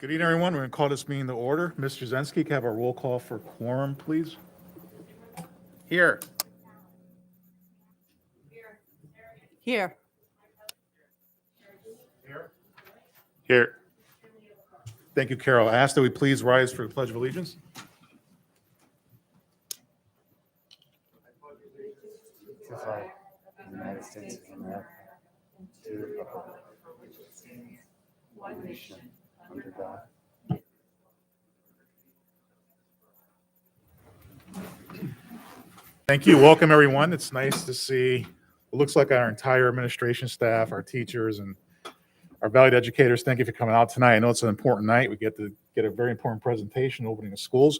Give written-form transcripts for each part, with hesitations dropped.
Good evening, everyone. We're going to call this meeting to order. Mr. Zensky, can I have a roll call for quorum, please? Here. Here. Here. Thank you, Carol. I ask that we please rise for the Pledge of Allegiance. To the flag of the United States of America, to the republic for which it stands, one nation, under God. Thank you. Welcome, everyone. It's nice to see, it looks like our entire administration staff, our teachers, and our valued educators. Thank you for coming out tonight. I know it's an important night. We get to get a very important presentation opening of schools.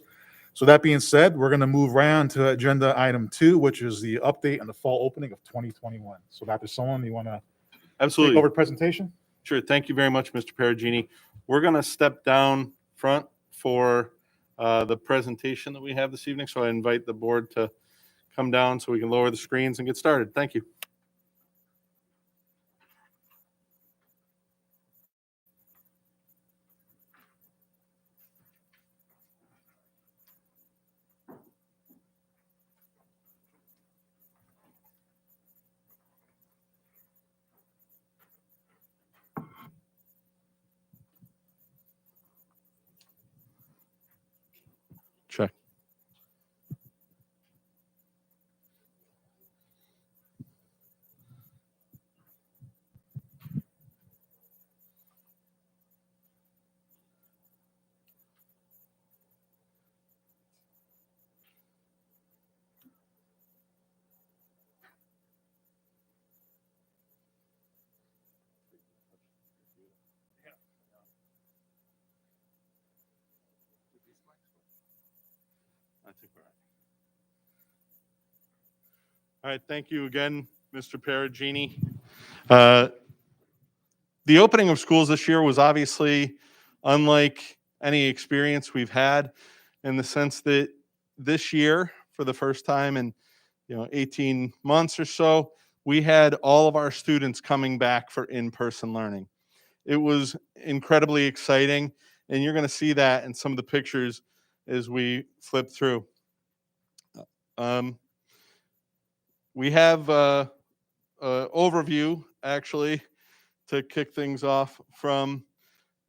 So that being said, we're going to move right on to agenda item 2, which is the update on the fall opening of 2021. So Dr. Solon, you want to take Absolutely. over the presentation? Sure. Thank you very much, Mr. Perugini. We're going to step down front for the presentation that we have this evening. So I invite the board to come down so we can lower the screens and get started. Thank you. Check. I think we're all right, thank you again, Mr. Perugini. The opening of schools this year was obviously unlike any experience we've had, in the sense that this year, for the first time in 18 months or so, we had all of our students coming back for in-person learning. It was incredibly exciting, and you're going to see that in some of the pictures as we flip through. We have an overview, actually, to kick things off from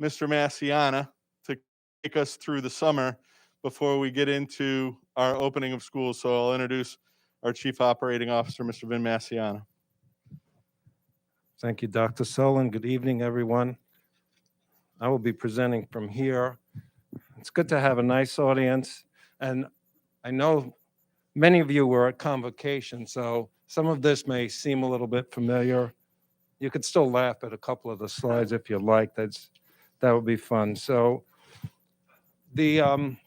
Mr. Massiana to take us through the summer before we get into our opening of schools. So I'll introduce our Chief Operating Officer, Mr. Vin Massiana. Thank you, Dr. Solon. Good evening, everyone. I will be presenting from here. It's good to have a nice audience, and I know many of you were at convocation, so some of this may seem a little bit familiar. You could still laugh at a couple of the slides if you like. That would be fun. So the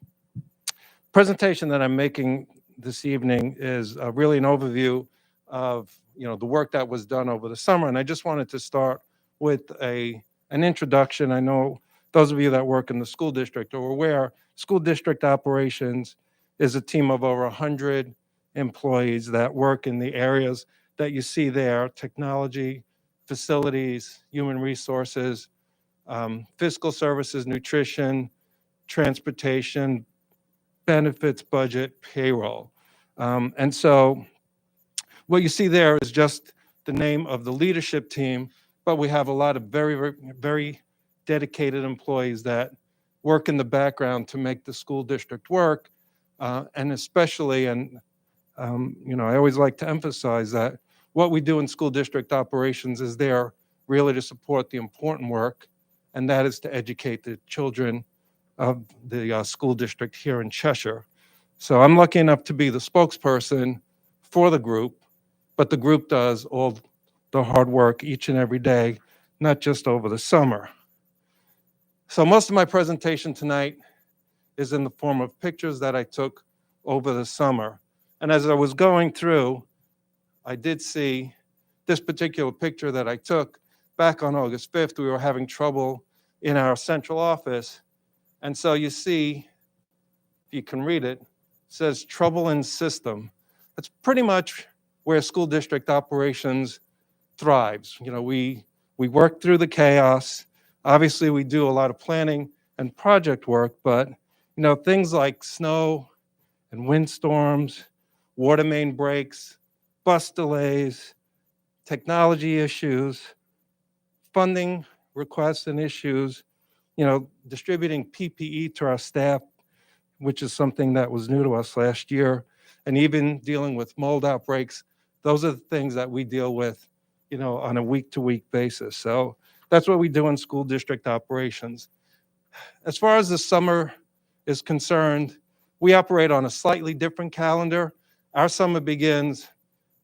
presentation that I'm making this evening is really an overview of the work that was done over the summer, and I just wanted to start with an introduction. I know those of you that work in the school district are aware school district operations is a team of over 100 employees that work in the areas that you see there: technology, facilities, human resources, fiscal services, nutrition, transportation, benefits, budget, payroll. And so what you see there is just the name of the leadership team, but we have a lot of very, very, very dedicated employees that work in the background to make the school district work. And especially, I always like to emphasize that what we do in school district operations is there really to support the important work, and that is to educate the children of the school district here in Cheshire. So I'm lucky enough to be the spokesperson for the group, but the group does all the hard work each and every day, not just over the summer. So most of my presentation tonight is in the form of pictures that I took over the summer. And as I was going through, I did see this particular picture that I took back on August 5th. We were having trouble in our central office. And so you see, if you can read it, it says trouble in system. That's pretty much where school district operations thrives. We work through the chaos. Obviously, we do a lot of planning and project work, but things like snow and windstorms, water main breaks, bus delays, technology issues, funding requests and issues, distributing PPE to our staff, which is something that was new to us last year, and even dealing with mold outbreaks. Those are the things that we deal with, on a week-to-week basis. So that's what we do in school district operations. As far as the summer is concerned, we operate on a slightly different calendar. Our summer begins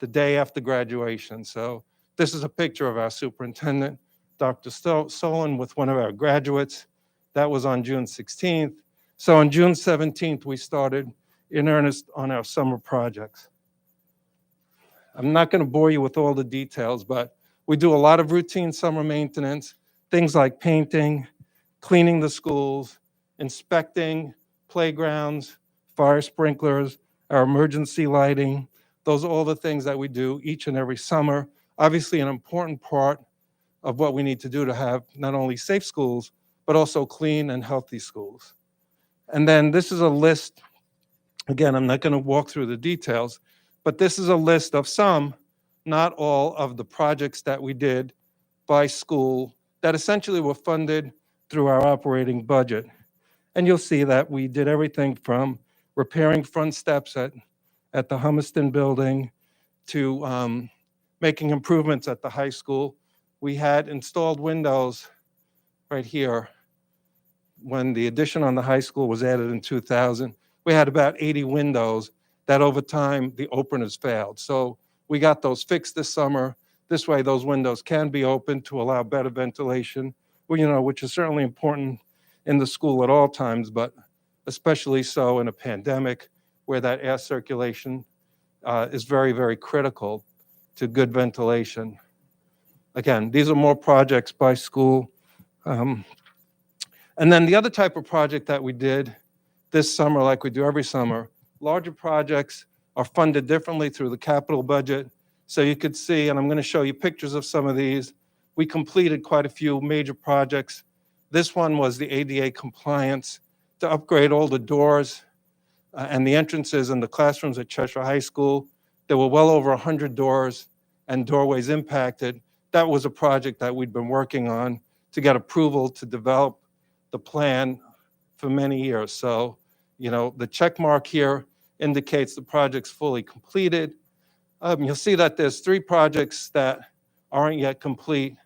the day after graduation. So this is a picture of our superintendent, Dr. Solon, with one of our graduates. That was on June 16th. So on June 17th, we started in earnest on our summer projects. I'm not going to bore you with all the details, but we do a lot of routine summer maintenance, things like painting, cleaning the schools, inspecting playgrounds, fire sprinklers, our emergency lighting. Those are all the things that we do each and every summer. Obviously, an important part of what we need to do to have not only safe schools, but also clean and healthy schools. And then this is a list. Again, I'm not going to walk through the details, but this is a list of some, not all, of the projects that we did by school that essentially were funded through our operating budget. And you'll see that we did everything from repairing front steps at the Humiston building to making improvements at the high school. We had installed windows right here when the addition on the high school was added in 2000. We had about 80 windows that over time the openers failed. So we got those fixed this summer. This way those windows can be opened to allow better ventilation, which is certainly important in the school at all times, but especially so in a pandemic where that air circulation is very, very critical to good ventilation. Again, these are more projects by school. And then the other type of project that we did this summer, like we do every summer, larger projects are funded differently through the capital budget. So you could see, and I'm going to show you pictures of some of these, we completed quite a few major projects. This one was the ADA compliance to upgrade all the doors and the entrances in the classrooms at Cheshire High School. There were well over 100 doors and doorways impacted. That was a project that we'd been working on to get approval to develop the plan for many years. So, the check mark here indicates the project's fully completed. You'll see that there's 3 projects that aren't yet complete.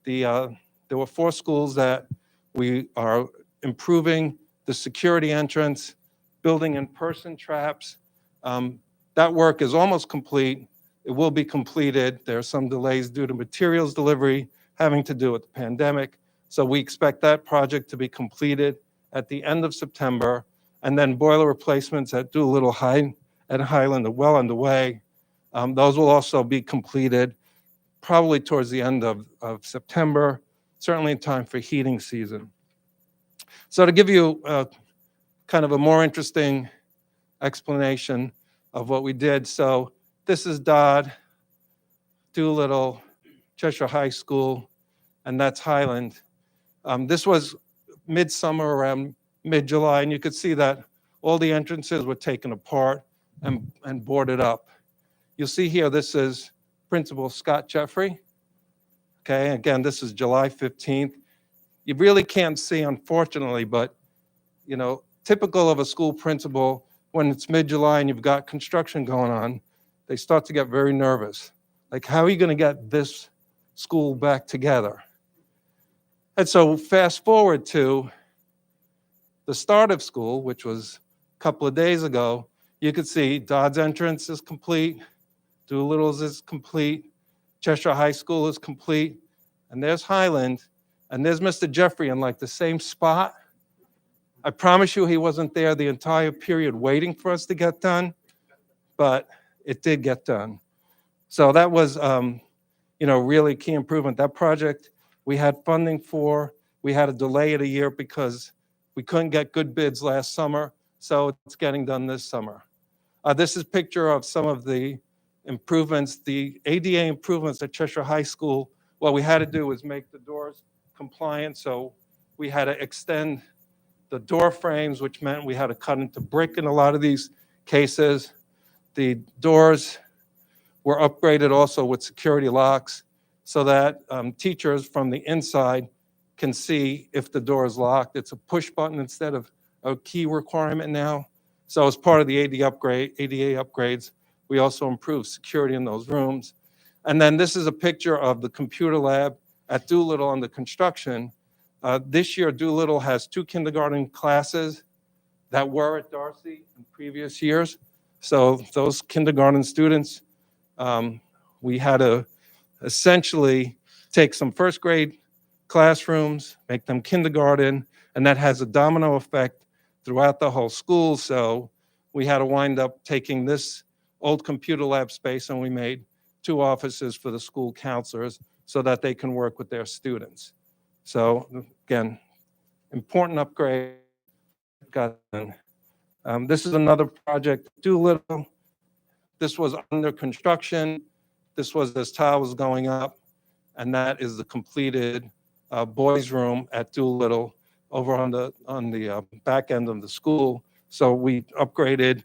There were 4 schools that we are improving the security entrance, building in-person traps. That work is almost complete. It will be completed. There are some delays due to materials delivery having to do with the pandemic. So we expect that project to be completed at the end of September. And then boiler replacements at Doolittle High and Highland are well underway. Those will also be completed probably towards the end of September, certainly in time for heating season. So to give you kind of a more interesting explanation of what we did. So this is Dodd, Doolittle, Cheshire High School, and that's Highland. This was midsummer, around mid-July, and you could see that all the entrances were taken apart and boarded up. You'll see here, this is Principal Scott Jeffrey. Okay, again, this is July 15th. You really can't see, unfortunately, but typical of a school principal, when it's mid-July and you've got construction going on, they start to get very nervous. Like, how are you going to get this school back together? And so fast forward to the start of school, which was a couple of days ago, you could see Dodd's entrance is complete, Doolittle's is complete, Cheshire High School is complete, and there's Highland, and there's Mr. Jeffrey in like the same spot. I promise you he wasn't there the entire period waiting for us to get done, but it did get done. So that was, really key improvement. That project we had funding for. We had a delay of a year because we couldn't get good bids last summer, so it's getting done this summer. This is a picture of some of the improvements, the ADA improvements at Cheshire High School. What we had to do was make the doors compliant, so we had to extend the door frames, which meant we had to cut into brick in a lot of these cases. The doors were upgraded also with security locks so that teachers from the inside can see if the door is locked. It's a push button instead of a key requirement now. So as part of the ADA upgrades, we also improved security in those rooms. And then this is a picture of the computer lab at Doolittle under construction. This year, Doolittle has 2 kindergarten classes that were at Darcy in previous years. So those kindergarten students, we had to essentially take some first grade classrooms, make them kindergarten, and that has a domino effect throughout the whole school. So we had to wind up taking this old computer lab space and we made 2 offices for the school counselors so that they can work with their students. So again, important upgrade. This is another project, Doolittle. This was under construction. This was as tile was going up, and that is the completed boys' room at Doolittle over on the back end of the school. So we upgraded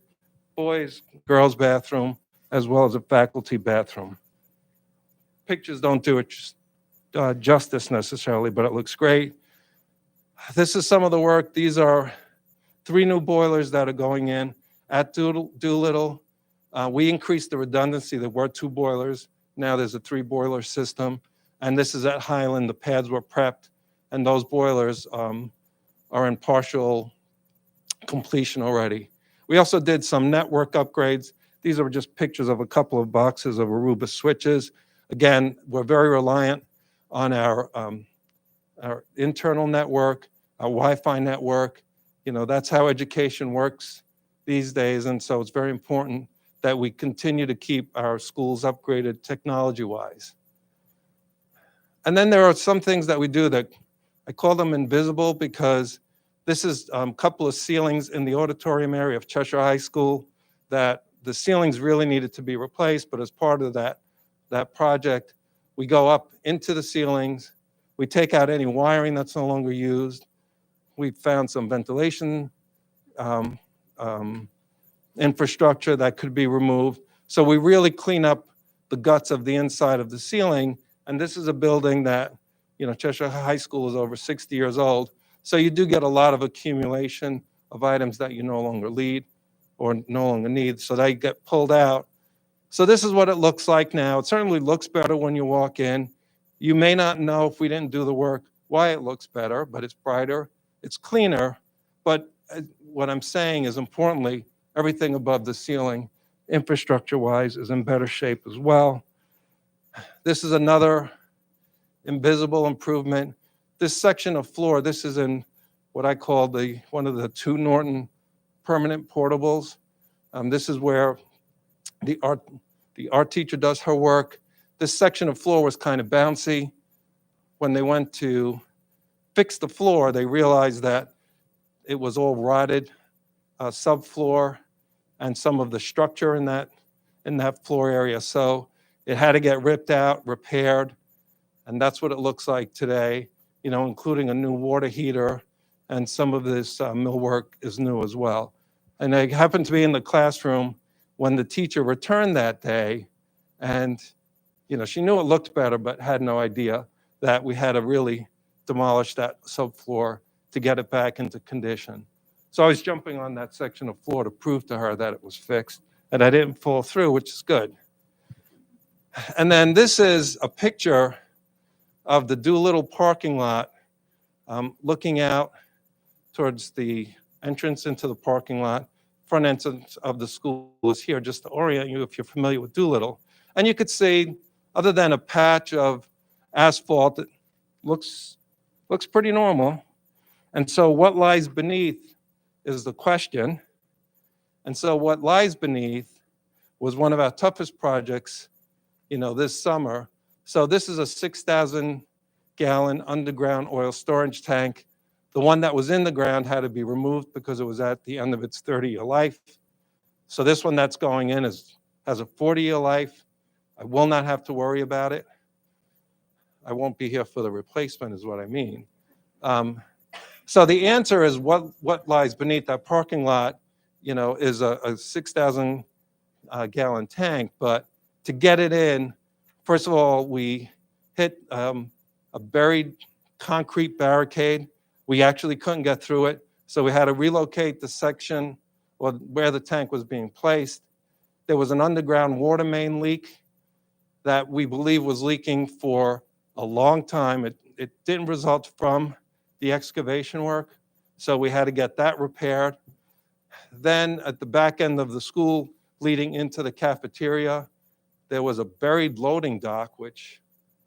boys, girls' bathroom, as well as a faculty bathroom. Pictures don't do it justice necessarily, but it looks great. This is some of the work. These are 3 new boilers that are going in at Doolittle. We increased the redundancy. There were 2 boilers. Now there's a 3-boiler system. And this is at Highland. The pads were prepped, and those boilers are in partial completion already. We also did some network upgrades. These are just pictures of a couple of boxes of Aruba switches. Again, we're very reliant on our internal network, our Wi-Fi network. You know, that's how education works these days. And so it's very important that we continue to keep our schools upgraded technology-wise. And then there are some things that we do that I call them invisible because this is a couple of ceilings in the auditorium area of Cheshire High School that the ceilings really needed to be replaced, but as part of that project, we go up into the ceilings, we take out any wiring that's no longer used, we found some ventilation infrastructure that could be removed. So we really clean up the guts of the inside of the ceiling. And this is a building that, you know, Cheshire High School is over 60 years old. So you do get a lot of accumulation of items that you no longer need or no longer need. So they get pulled out. So this is what it looks like now. It certainly looks better when you walk in. You may not know if we didn't do the work why it looks better, but it's brighter, it's cleaner. But what I'm saying is importantly, everything above the ceiling, infrastructure-wise, is in better shape as well. This is another invisible improvement. This section of floor, this is in what I call one of the 2 Norton permanent portables. This is where the art teacher does her work. This section of floor was kind of bouncy. When they went to fix the floor, they realized that it was all rotted subfloor and some of the structure in that floor area. So it had to get ripped out, repaired, and that's what it looks like today, you know, including a new water heater, and some of this millwork is new as well. And I happened to be in the classroom when the teacher returned that day, and, you know, she knew it looked better, but had no idea that we had to really demolish that subfloor to get it back into condition. So I was jumping on that section of floor to prove to her that it was fixed, and I didn't fall through, which is good. And then this is a picture of the Doolittle parking lot, looking out towards the entrance into the parking lot. Front entrance of the school is here, just to orient you if you're familiar with Doolittle. And you could see, other than a patch of asphalt, it looks pretty normal. And so what lies beneath is the question. And so what lies beneath was one of our toughest projects, you know, this summer. So this is a 6,000-gallon underground oil storage tank. The one that was in the ground had to be removed because it was at the end of its 30-year life. So this one that's going in has a 40-year life. I will not have to worry about it. I won't be here for the replacement is what I mean. So the answer is what lies beneath that parking lot, is a 6,000 gallon tank. But to get it in, first of all, we hit a buried concrete barricade. We actually couldn't get through it. So we had to relocate the section where the tank was being placed. There was an underground water main leak that we believe was leaking for a long time. It didn't result from the excavation work, so we had to get that repaired. Then at the back end of the school leading into the cafeteria, there was a buried loading dock, which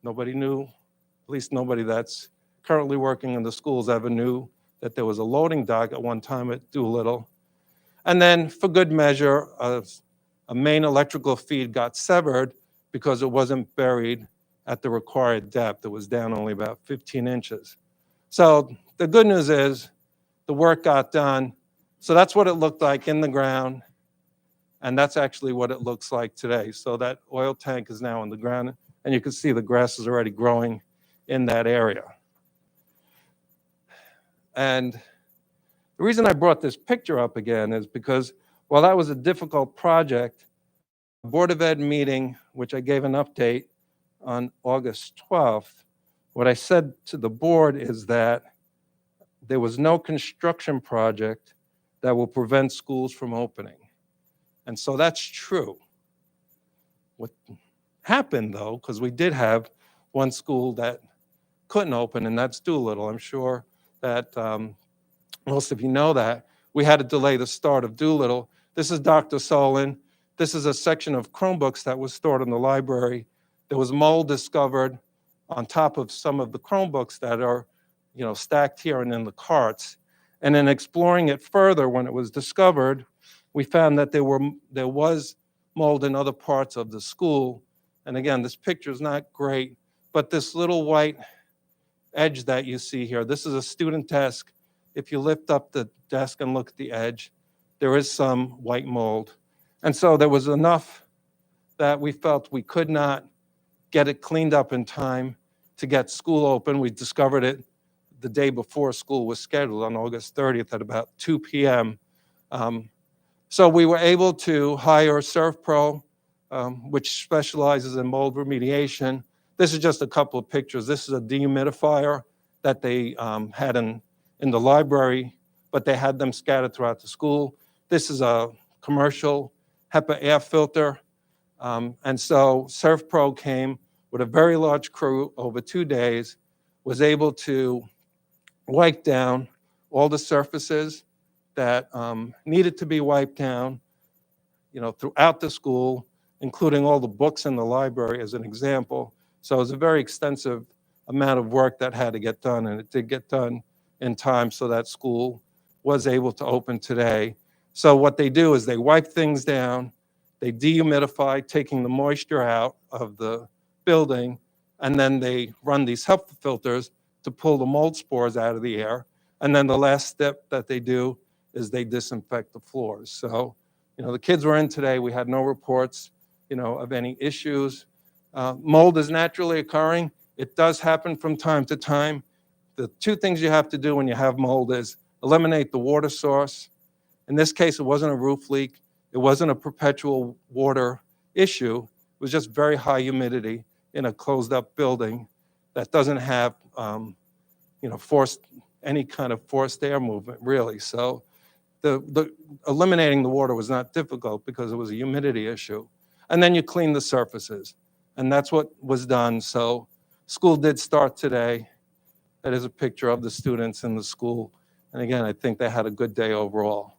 nobody knew, at least nobody that's currently working in the schools ever knew that there was a loading dock at one time at Doolittle. And then for good measure, a main electrical feed got severed because it wasn't buried at the required depth. It was down only about 15 inches. So the good news is the work got done. So that's what it looked like in the ground. And that's actually what it looks like today. So that oil tank is now in the ground, and you can see the grass is already growing in that area. And the reason I brought this picture up again is because while that was a difficult project, Board of Ed meeting, which I gave an update on August 12th, what I said to the board is that there was no construction project that will prevent schools from opening. And so that's true. What happened though, because we did have one school that couldn't open, and that's Doolittle. I'm sure that most of you know that. We had to delay the start of Doolittle. This is Dr. Solon. This is a section of Chromebooks that was stored in the library. There was mold discovered on top of some of the Chromebooks that are, stacked here and in the carts. And in exploring it further, when it was discovered, we found that there was mold in other parts of the school. And again, this picture is not great, but this little white edge that you see here, this is a student desk. If you lift up the desk and look at the edge, there is some white mold. And so there was enough that we felt we could not get it cleaned up in time to get school open. We discovered it the day before school was scheduled on August 30th at about 2 p.m. So we were able to hire ServPro, which specializes in mold remediation. This is just a couple of pictures. This is a dehumidifier that they had in the library, but they had them scattered throughout the school. This is a commercial HEPA air filter. And so ServPro came with a very large crew over 2 days, was able to wipe down all the surfaces that needed to be wiped down, throughout the school, including all the books in the library as an example. So it was a very extensive amount of work that had to get done, and it did get done in time so that school was able to open today. So what they do is they wipe things down, they dehumidify, taking the moisture out of the building, and then they run these HEPA filters to pull the mold spores out of the air. And then the last step that they do is they disinfect the floors. So, the kids were in today. We had no reports, of any issues. Mold is naturally occurring. It does happen from time to time. The two things you have to do when you have mold is eliminate the water source. In this case, it wasn't a roof leak. It wasn't a perpetual water issue. It was just very high humidity in a closed up building that doesn't have, any kind of forced air movement really. So the eliminating the water was not difficult because it was a humidity issue. And then you clean the surfaces, and that's what was done. So school did start today. That is a picture of the students in the school. And again, I think they had a good day overall.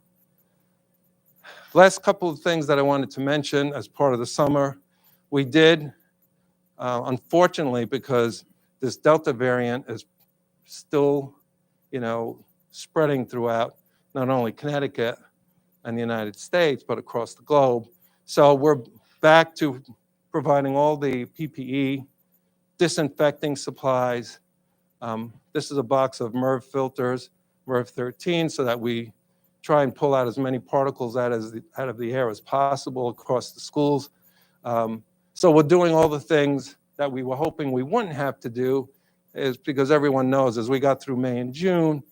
Last couple of things that I wanted to mention as part of the summer, we did, unfortunately, because this Delta variant is still, spreading throughout not only Connecticut and the United States, but across the globe. So we're back to providing all the PPE, disinfecting supplies. This is a box of MERV filters, MERV 13, so that we try and pull out as many particles out of the air as possible across the schools. So we're doing all the things that we were hoping we wouldn't have to do, is because everyone knows as we got through May and June,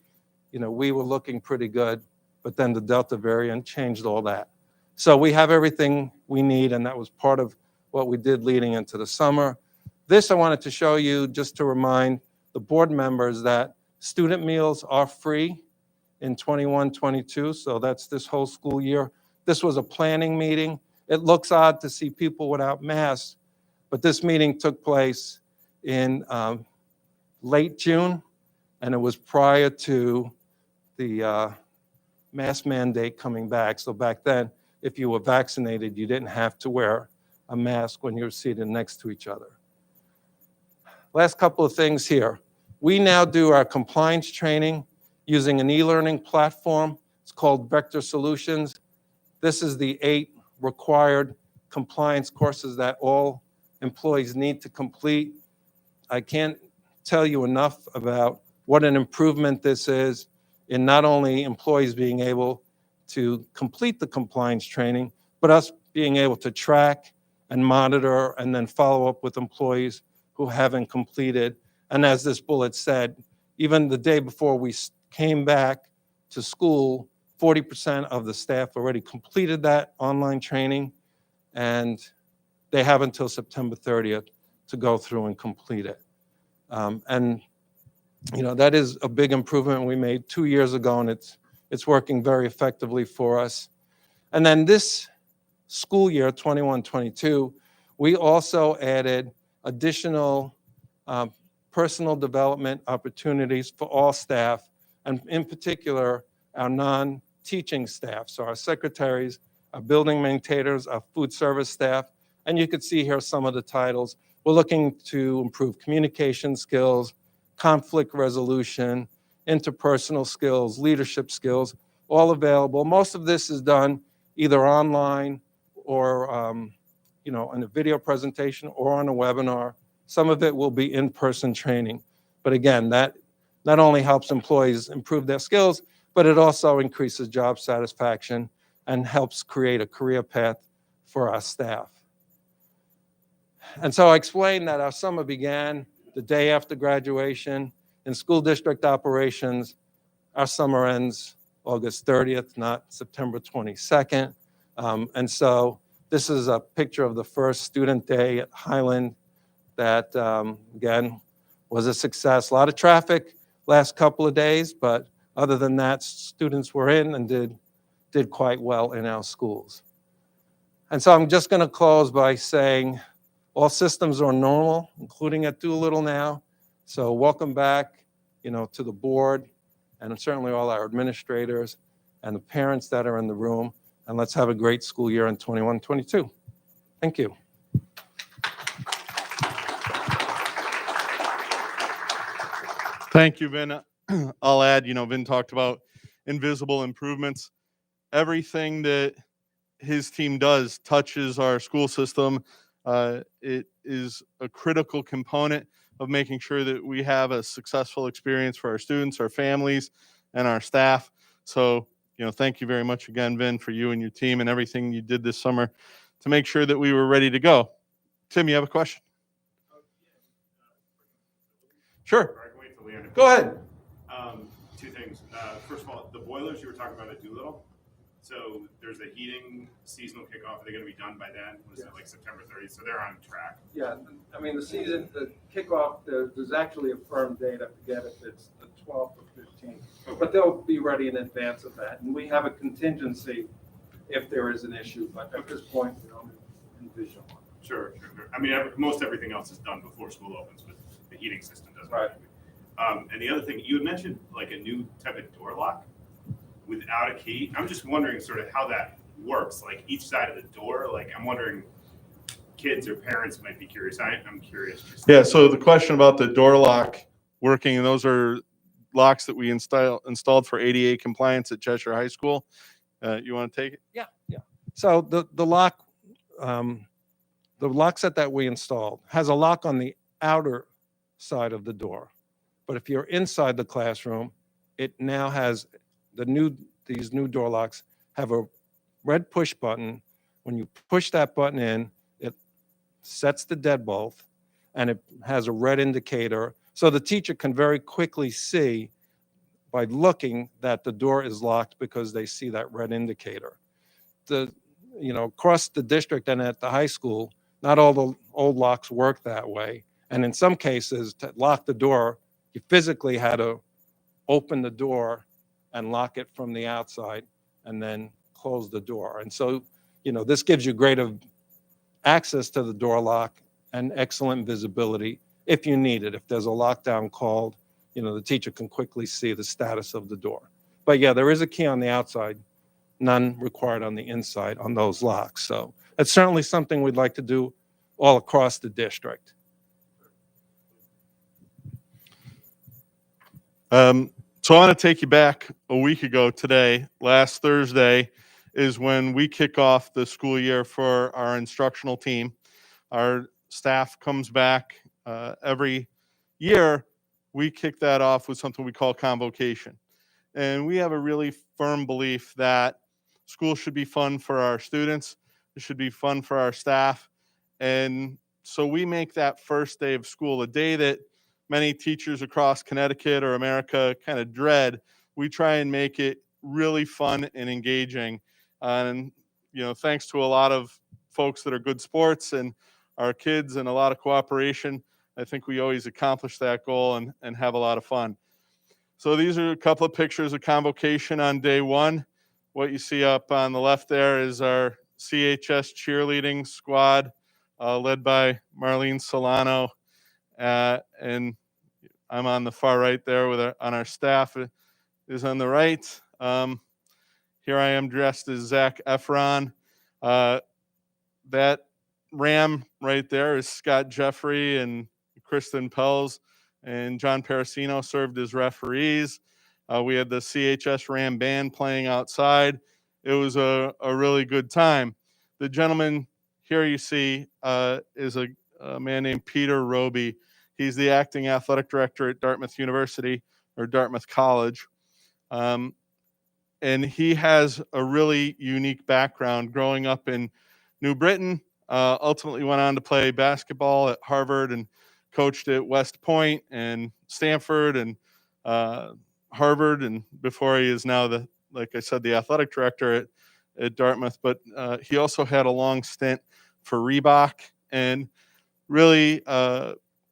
we were looking pretty good, but then the Delta variant changed all that. So we have everything we need, and that was part of what we did leading into the summer. This I wanted to show you just to remind the board members that student meals are free in 21-22, so that's this whole school year. This was a planning meeting. It looks odd to see people without masks, but this meeting took place in late June, and it was prior to the mask mandate coming back. So back then, if you were vaccinated, you didn't have to wear a mask when you were seated next to each other. Last couple of things here. We now do our compliance training using an e-learning platform. It's called Vector Solutions. This is the 8 required compliance courses that all employees need to complete. I can't tell you enough about what an improvement this is in not only employees being able to complete the compliance training, but us being able to track and monitor and then follow up with employees who haven't completed. And as this bullet said, even the day before we came back to school, 40% of the staff already completed that online training, and they have until September 30th to go through and complete it. And that is a big improvement we made 2 years ago, and it's working very effectively for us. And then this school year, 21-22, we also added additional personal development opportunities for all staff, and in particular, our non-teaching staff. So our secretaries, our building maintainers, our food service staff, and you could see here some of the titles. We're looking to improve communication skills, conflict resolution, interpersonal skills, leadership skills, all available. Most of this is done either online or in a video presentation or on a webinar. Some of it will be in-person training. But again, that not only helps employees improve their skills, but it also increases job satisfaction and helps create a career path for our staff. And so I explained that our summer began the day after graduation. In school district operations, our summer ends August 30th, not September 22nd. And so this is a picture of the first student day at Highland that, again, was a success. A lot of traffic last couple of days, but other than that, students were in and did quite well in our schools. And so I'm just going to close by saying all systems are normal, including at Doolittle now. So welcome back, to the board, and certainly all our administrators and the parents that are in the room. And let's have a great school year in 21-22. Thank you. Thank you, Vin. I'll add, Vin talked about invisible improvements. Everything that his team does touches our school system. It is a critical component of making sure that we have a successful experience for our students, our families, and our staff. So, thank you very much again, Vin, for you and your team and everything you did this summer to make sure that we were ready to go. Tim, you have a question? Sure. Go ahead. Two things. First of all, the boilers you were talking about at Doolittle. So there's the heating seasonal kickoff. Are they going to be done by then? Was it like September 30th? So they're on track. Yeah, the kickoff, there's actually a firm date. I forget if it's the 12th or 15th, Okay. but they'll be ready in advance of that. And we have a contingency if there is an issue, but at this point, we don't envision one. Sure. I mean, most everything else is done before school opens, but the heating system doesn't. Right. And the other thing, you had mentioned like a new type of door lock without a key. I'm just wondering sort of how that works, like each side of the door. Like I'm wondering, kids or parents might be curious. I'm curious. Yeah, so the question about the door lock working, and those are locks that we installed for ADA compliance at Cheshire High School. You want to take it? Yeah. So the lock set that we installed has a lock on the outer side of the door. But if you're inside the classroom, it now has these new door locks have a red push button. When you push that button in, it sets the deadbolt, and it has a red indicator. So the teacher can very quickly see by looking that the door is locked because they see that red indicator. Across the district and at the high school, not all the old locks work that way. And in some cases, to lock the door, you physically had to open the door and lock it from the outside and then close the door. And so, this gives you greater access to the door lock and excellent visibility if you need it. If there's a lockdown called, the teacher can quickly see the status of the door. But yeah, there is a key on the outside, none required on the inside on those locks. So it's certainly something we'd like to do all across the district. So I want to take you back a week ago today. Last Thursday is when we kick off the school year for our instructional team. Our staff comes back every year. We kick that off with something we call convocation. And we have a really firm belief that school should be fun for our students. It should be fun for our staff. And so we make that first day of school, a day that many teachers across Connecticut or America kind of dread. We try and make it really fun and engaging. And, thanks to a lot of folks that are good sports and our kids and a lot of cooperation, I think we always accomplish that goal and have a lot of fun. So these are a couple of pictures of convocation on day one. What you see up on the left there is our CHS cheerleading squad, led by Marlene Solano. And I'm on the far right there on our staff is on the right. Here I am dressed as Zac Efron. That ram right there is Scott Jeffrey and Kristen Pells, and John Parasino served as referees. We had the CHS Ram band playing outside. It was a really good time. The gentleman here you see is a man named Peter Roby. He's the acting athletic director at Dartmouth University or Dartmouth College. And he has a really unique background growing up in New Britain, ultimately went on to play basketball at Harvard and coached at West Point and Stanford and Harvard. And before he is now like I said, the athletic director at Dartmouth, but he also had a long stint for Reebok and really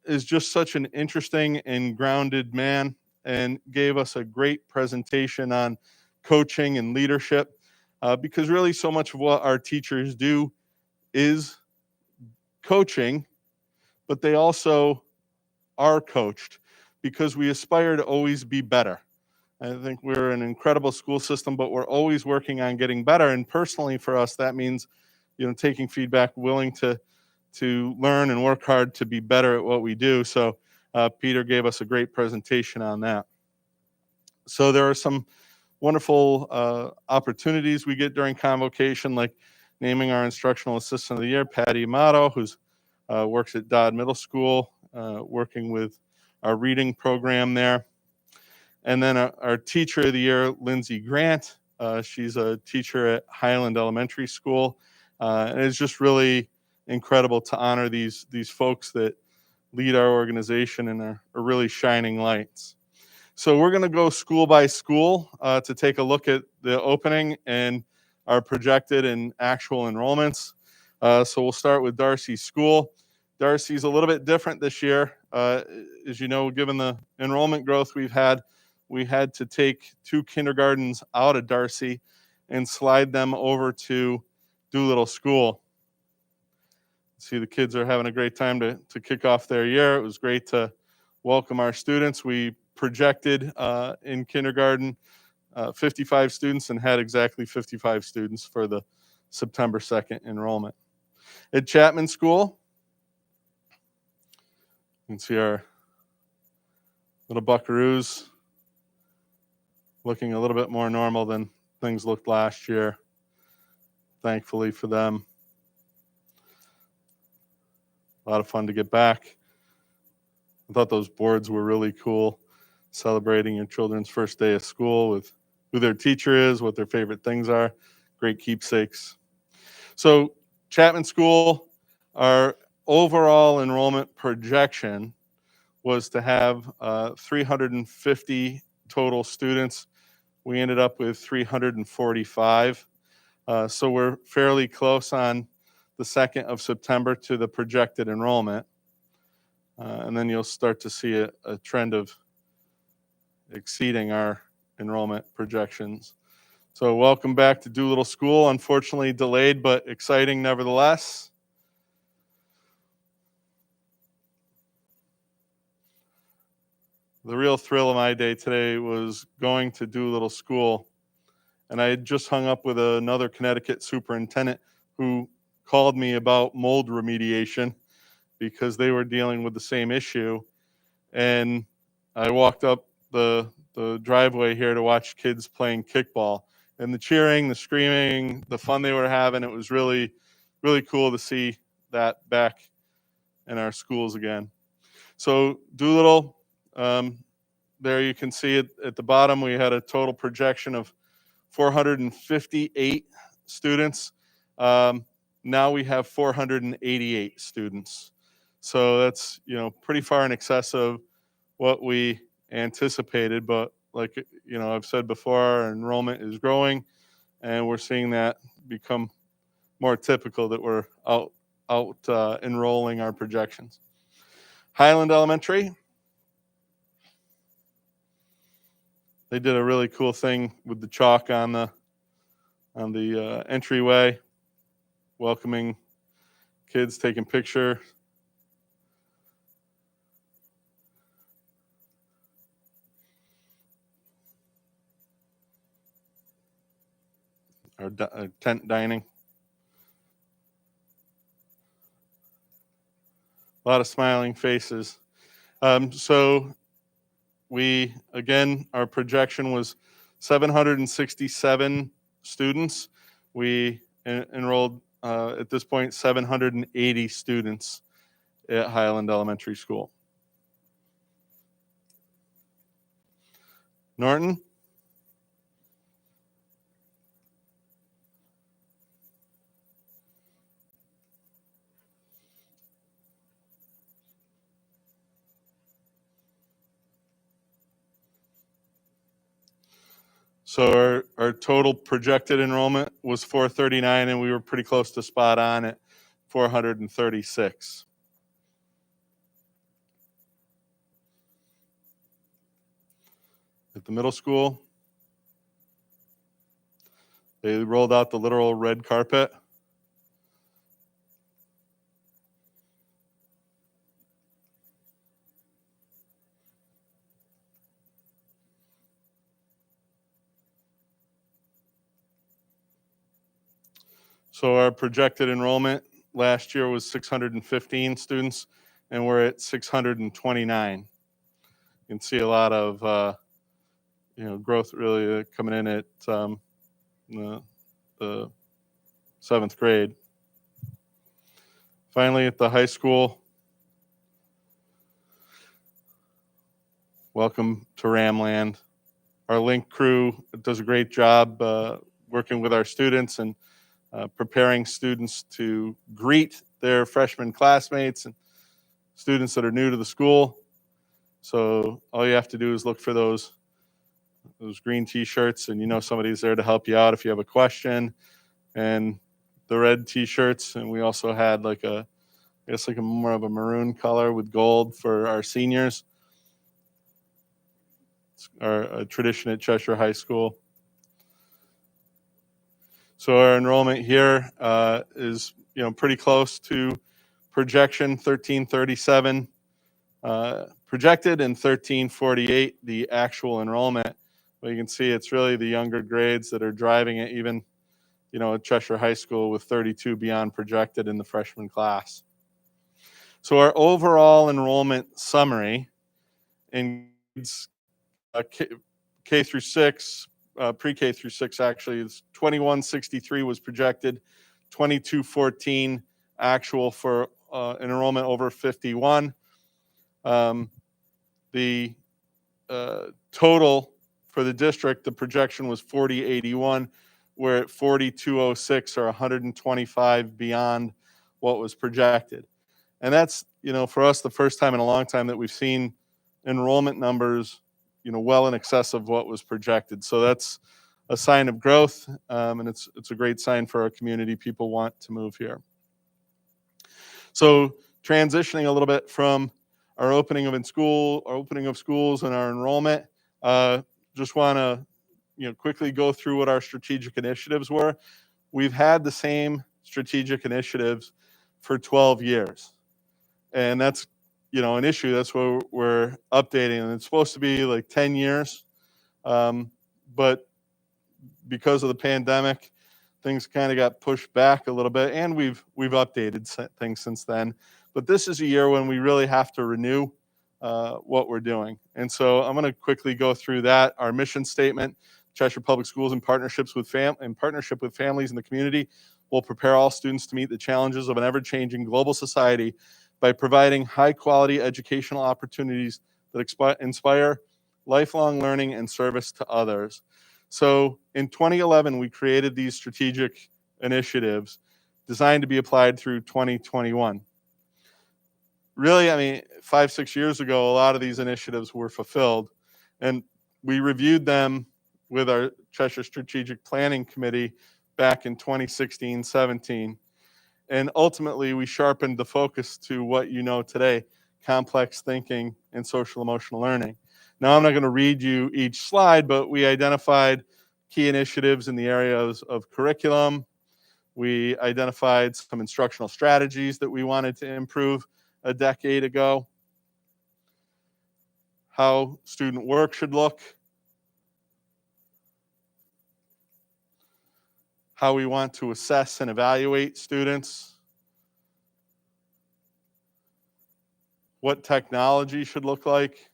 is just such an interesting and grounded man and gave us a great presentation on coaching and leadership because really so much of what our teachers do is coaching, but they also are coached because we aspire to always be better. I think we're an incredible school system, but we're always working on getting better. And personally for us, that means, taking feedback, willing to learn and work hard to be better at what we do. So Peter gave us a great presentation on that. So there are some wonderful opportunities we get during convocation, like naming our instructional assistant of the year, Patty Amato, who's works at Dodd Middle School, working with our reading program there. And then our teacher of the year, Lindsay Grant. She's a teacher at Highland Elementary School. And it's just really incredible to honor these folks that lead our organization and are really shining lights. So we're going to go school by school to take a look at the opening and our projected and actual enrollments. So we'll start with Darcy School. Darcy's a little bit different this year. As you know, given the enrollment growth we've had, we had to take 2 kindergartens out of Darcy and slide them over to Doolittle School. See, the kids are having a great time to kick off their year. It was great to welcome our students. We projected in kindergarten 55 students and had exactly 55 students for the September 2nd enrollment. At Chapman School, you can see our little buckaroos looking a little bit more normal than things looked last year, thankfully for them. A lot of fun to get back. I thought those boards were really cool, celebrating your children's first day of school with who their teacher is, what their favorite things are. Great keepsakes. So Chapman School, our overall enrollment projection was to have 350 total students, we ended up with 345. So we're fairly close on the 2nd of September to the projected enrollment. And then you'll start to see a trend of exceeding our enrollment projections. So welcome back to Doolittle School. Unfortunately delayed, but exciting nevertheless. The real thrill of my day today was going to Doolittle School. And I had just hung up with another Connecticut superintendent who called me about mold remediation because they were dealing with the same issue. And I walked up the driveway here to watch kids playing kickball. And the cheering, the screaming, the fun they were having, it was really, really cool to see that back in our schools again. So Doolittle, there you can see it at the bottom. We had a total projection of 458 students. Now we have 488 students. So that's, pretty far in excess of what we anticipated. But like, I've said before, our enrollment is growing and we're seeing that become more typical that we're out enrolling our projections. Highland Elementary, they did a really cool thing with the chalk on the entryway, welcoming kids, taking picture. Our tent dining. A lot of smiling faces. So we, again, our projection was 767 students. We enrolled, at this point, 780 students at Highland Elementary School. Norton? So our total projected enrollment was 439, and we were pretty close to spot on at 436. At the middle school, they rolled out the literal red carpet. So our projected enrollment last year was 615 students, and we're at 629. You can see a lot of growth really coming in at the 7th grade. Finally, at the high school, welcome to Ramland. Our Link crew does a great job working with our students and preparing students to greet their freshman classmates and students that are new to the school. So all you have to do is look for those green t-shirts, and somebody's there to help you out if you have a question, and the red t-shirts. And we also had like a more of a maroon color with gold for our seniors. It's a tradition at Cheshire High School. So our enrollment here is pretty close to projection, 1337 projected and 1348 the actual enrollment. But you can see it's really the younger grades that are driving it, even at Cheshire High School with 32 beyond projected in the freshman class. So our overall enrollment summary includes K through 6, pre-K through 6 actually, is 2163 was projected, 2214 actual for an enrollment over 51. The total for the district, the projection was 4081. We're at 4206, or 125 beyond what was projected. And that's, for us, the first time in a long time that we've seen enrollment numbers well in excess of what was projected. So that's a sign of growth, and it's a great sign for our community. People want to move here. So transitioning a little bit from our opening of schools and our enrollment, just want to quickly go through what our strategic initiatives were. We've had the same strategic initiatives for 12 years, and that's an issue. That's what we're updating, and it's supposed to be like 10 years, but because of the pandemic, things kind of got pushed back a little bit, and we've updated things since then. But this is a year when we really have to renew what we're doing. And so I'm going to quickly go through that. Our mission statement: Cheshire Public Schools, in partnership with families in the community, will prepare all students to meet the challenges of an ever-changing global society by providing high-quality educational opportunities that inspire lifelong learning and service to others. So in 2011, we created these strategic initiatives designed to be applied through 2021. Really, 5-6 years ago, a lot of these initiatives were fulfilled, and we reviewed them with our Cheshire Strategic Planning Committee back in 2016-17. And ultimately, we sharpened the focus to what you know today: complex thinking and social emotional learning. Now, I'm not going to read you each slide, but we identified key initiatives in the areas of curriculum. We identified some instructional strategies that we wanted to improve a decade ago, how student work should look, how we want to assess and evaluate students, what technology should look like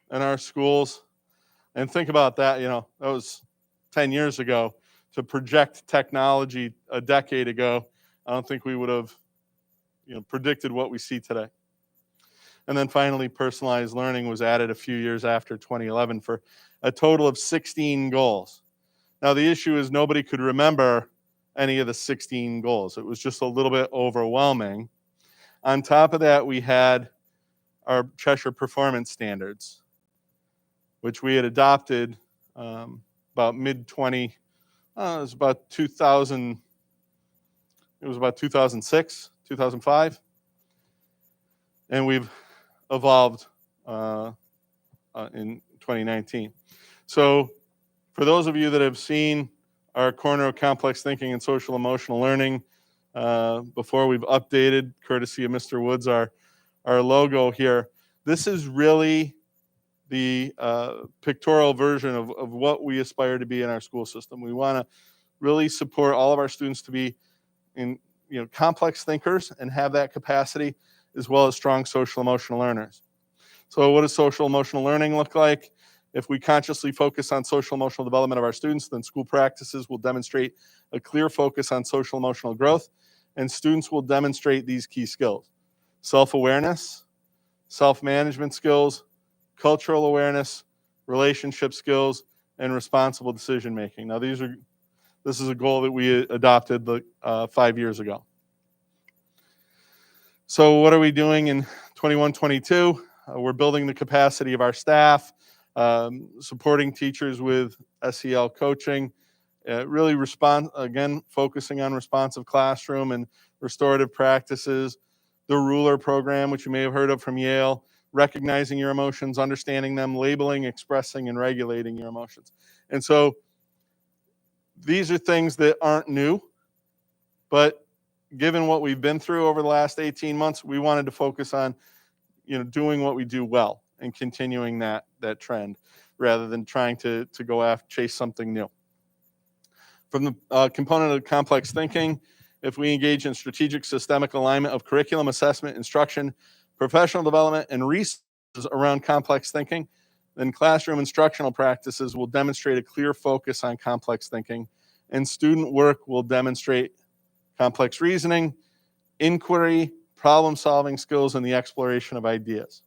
in our schools. And think about that, that was 10 years ago. To project technology a decade ago, I don't think we would have predicted what we see today. And then finally, personalized learning was added a few years after 2011 for a total of 16 goals. Now, the issue is nobody could remember any of the 16 goals. It was just a little bit overwhelming. On top of that, we had our Cheshire Performance Standards, which we had adopted about mid-20, it was about 2006, 2005. And we've evolved in 2019. So for those of you that have seen our corner of complex thinking and social emotional learning before, we've updated, courtesy of Mr. Woods, our logo here. This is really the pictorial version of what we aspire to be in our school system. We want to really support all of our students to be complex thinkers and have that capacity, as well as strong social emotional learners. So what does social emotional learning look like? If we consciously focus on social emotional development of our students, then school practices will demonstrate a clear focus on social emotional growth, and students will demonstrate these key skills: self-awareness, self-management skills, cultural awareness, relationship skills, and responsible decision-making. Now, this is a goal that we adopted 5 years ago. So what are we doing in 21-22? We're building the capacity of our staff, supporting teachers with SEL coaching, really focusing on responsive classroom and restorative practices, the Ruler program, which you may have heard of from Yale, recognizing your emotions, understanding them, labeling, expressing, and regulating your emotions. And so these are things that aren't new, but given what we've been through over the last 18 months, we wanted to focus on doing what we do well and continuing that trend rather than trying to go after chase something new. From the component of complex thinking, if we engage in strategic systemic alignment of curriculum, assessment, instruction, professional development, and resources around complex thinking, then classroom instructional practices will demonstrate a clear focus on complex thinking, and student work will demonstrate complex reasoning, inquiry, problem-solving skills, and the exploration of ideas.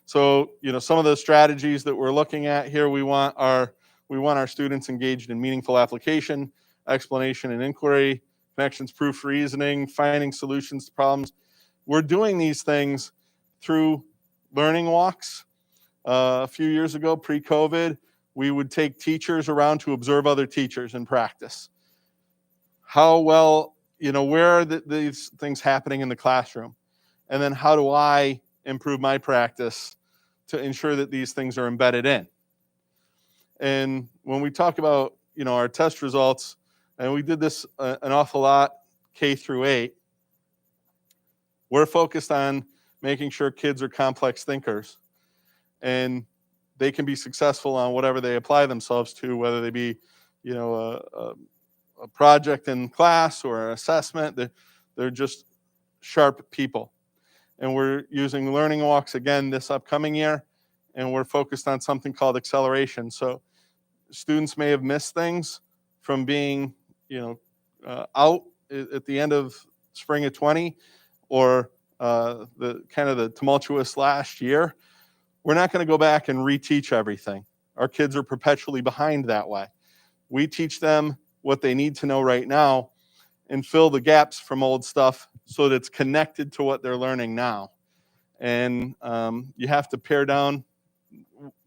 So, some of the strategies that we're looking at here, we want our students engaged in meaningful application, explanation and inquiry, connections-proof reasoning, finding solutions to problems. We're doing these things through learning walks. A few years ago, pre-COVID, we would take teachers around to observe other teachers in practice. How well, where are these things happening in the classroom? And then how do I improve my practice to ensure that these things are embedded in? And when we talk about, our test results, and we did this an awful lot K through 8, we're focused on making sure kids are complex thinkers and they can be successful on whatever they apply themselves to, whether they be, a project in class or an assessment. They're just sharp people. And we're using learning walks again this upcoming year, and we're focused on something called acceleration. So students may have missed things from being, out at the end of spring of 20 or the tumultuous last year. We're not going to go back and reteach everything. Our kids are perpetually behind that way. We teach them what they need to know right now and fill the gaps from old stuff so that it's connected to what they're learning now. And you have to pare down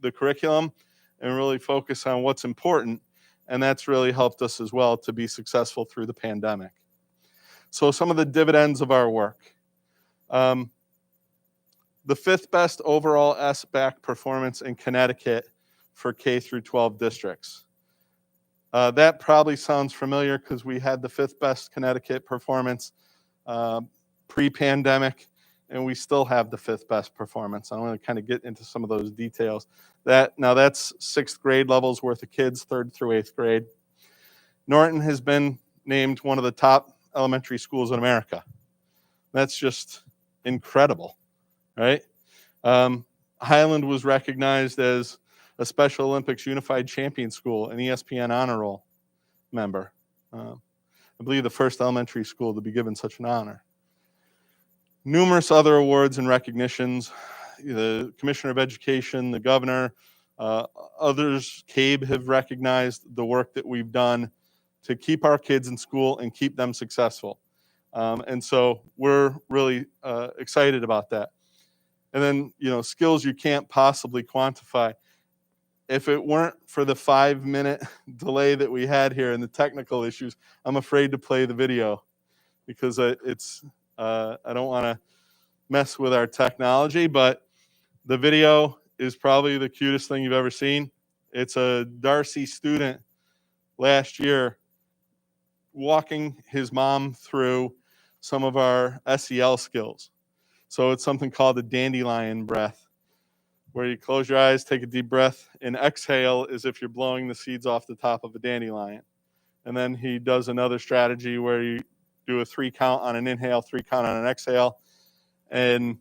the curriculum and really focus on what's important. And that's really helped us as well to be successful through the pandemic. So some of the dividends of our work. The 5th best overall SBAC performance in Connecticut for K through 12 districts. That probably sounds familiar because we had the 5th best Connecticut performance pre-pandemic, and we still have the 5th best performance. I'm going to kind of get into some of those details. Now that's 6th grade levels worth of kids, 3rd through 8th grade. Norton has been named one of the top elementary schools in America. That's just incredible, right? Highland was recognized as a Special Olympics Unified Champion School, an ESPN Honor Roll member. I believe the first elementary school to be given such an honor. Numerous other awards and recognitions. The Commissioner of Education, the Governor, others, CABE, have recognized the work that we've done to keep our kids in school and keep them successful. And so we're really excited about that. And then, skills you can't possibly quantify. If it weren't for the 5-minute delay that we had here and the technical issues, I'm afraid to play the video because I don't want to mess with our technology, but the video is probably the cutest thing you've ever seen. It's a Darcy student last year walking his mom through some of our SEL skills. So it's something called the dandelion breath, where you close your eyes, take a deep breath, and exhale as if you're blowing the seeds off the top of a dandelion. And then he does another strategy where you do a 3 count on an inhale, 3 count on an exhale. And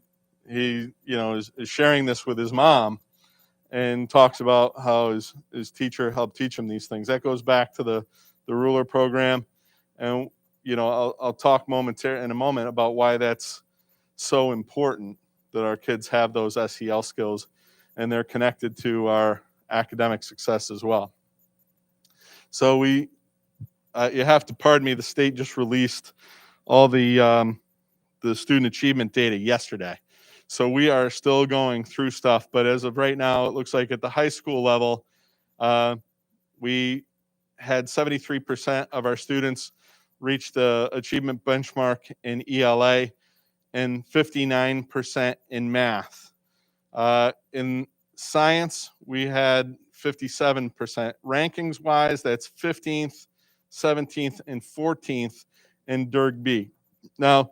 he, is sharing this with his mom and talks about how his teacher helped teach him these things. That goes back to the ruler program. And, I'll talk in a moment about why that's so important that our kids have those SEL skills and they're connected to our academic success as well. So you have to pardon me, the state just released all the student achievement data yesterday. So we are still going through stuff, but as of right now, it looks like at the high school level, we had 73% of our students reach the achievement benchmark in ELA and 59% in math. In science, we had 57%. Rankings wise, that's 15th, 17th, and 14th in Durg B. Now,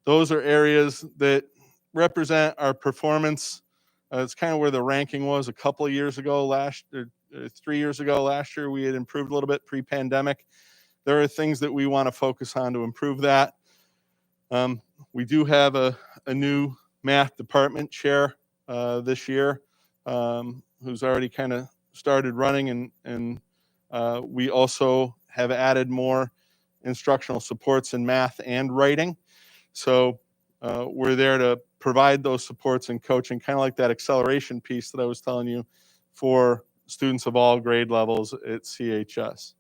those are areas that represent our performance. It's kind of where the ranking was a couple of years ago, 3 years ago. Last year, we had improved a little bit pre-pandemic. There are things that we want to focus on to improve that. We do have a new math department chair this year who's already kind of started running, and we also have added more instructional supports in math and writing. So we're there to provide those supports and coaching, kind of like that acceleration piece that I was telling you for students of all grade levels at CHS.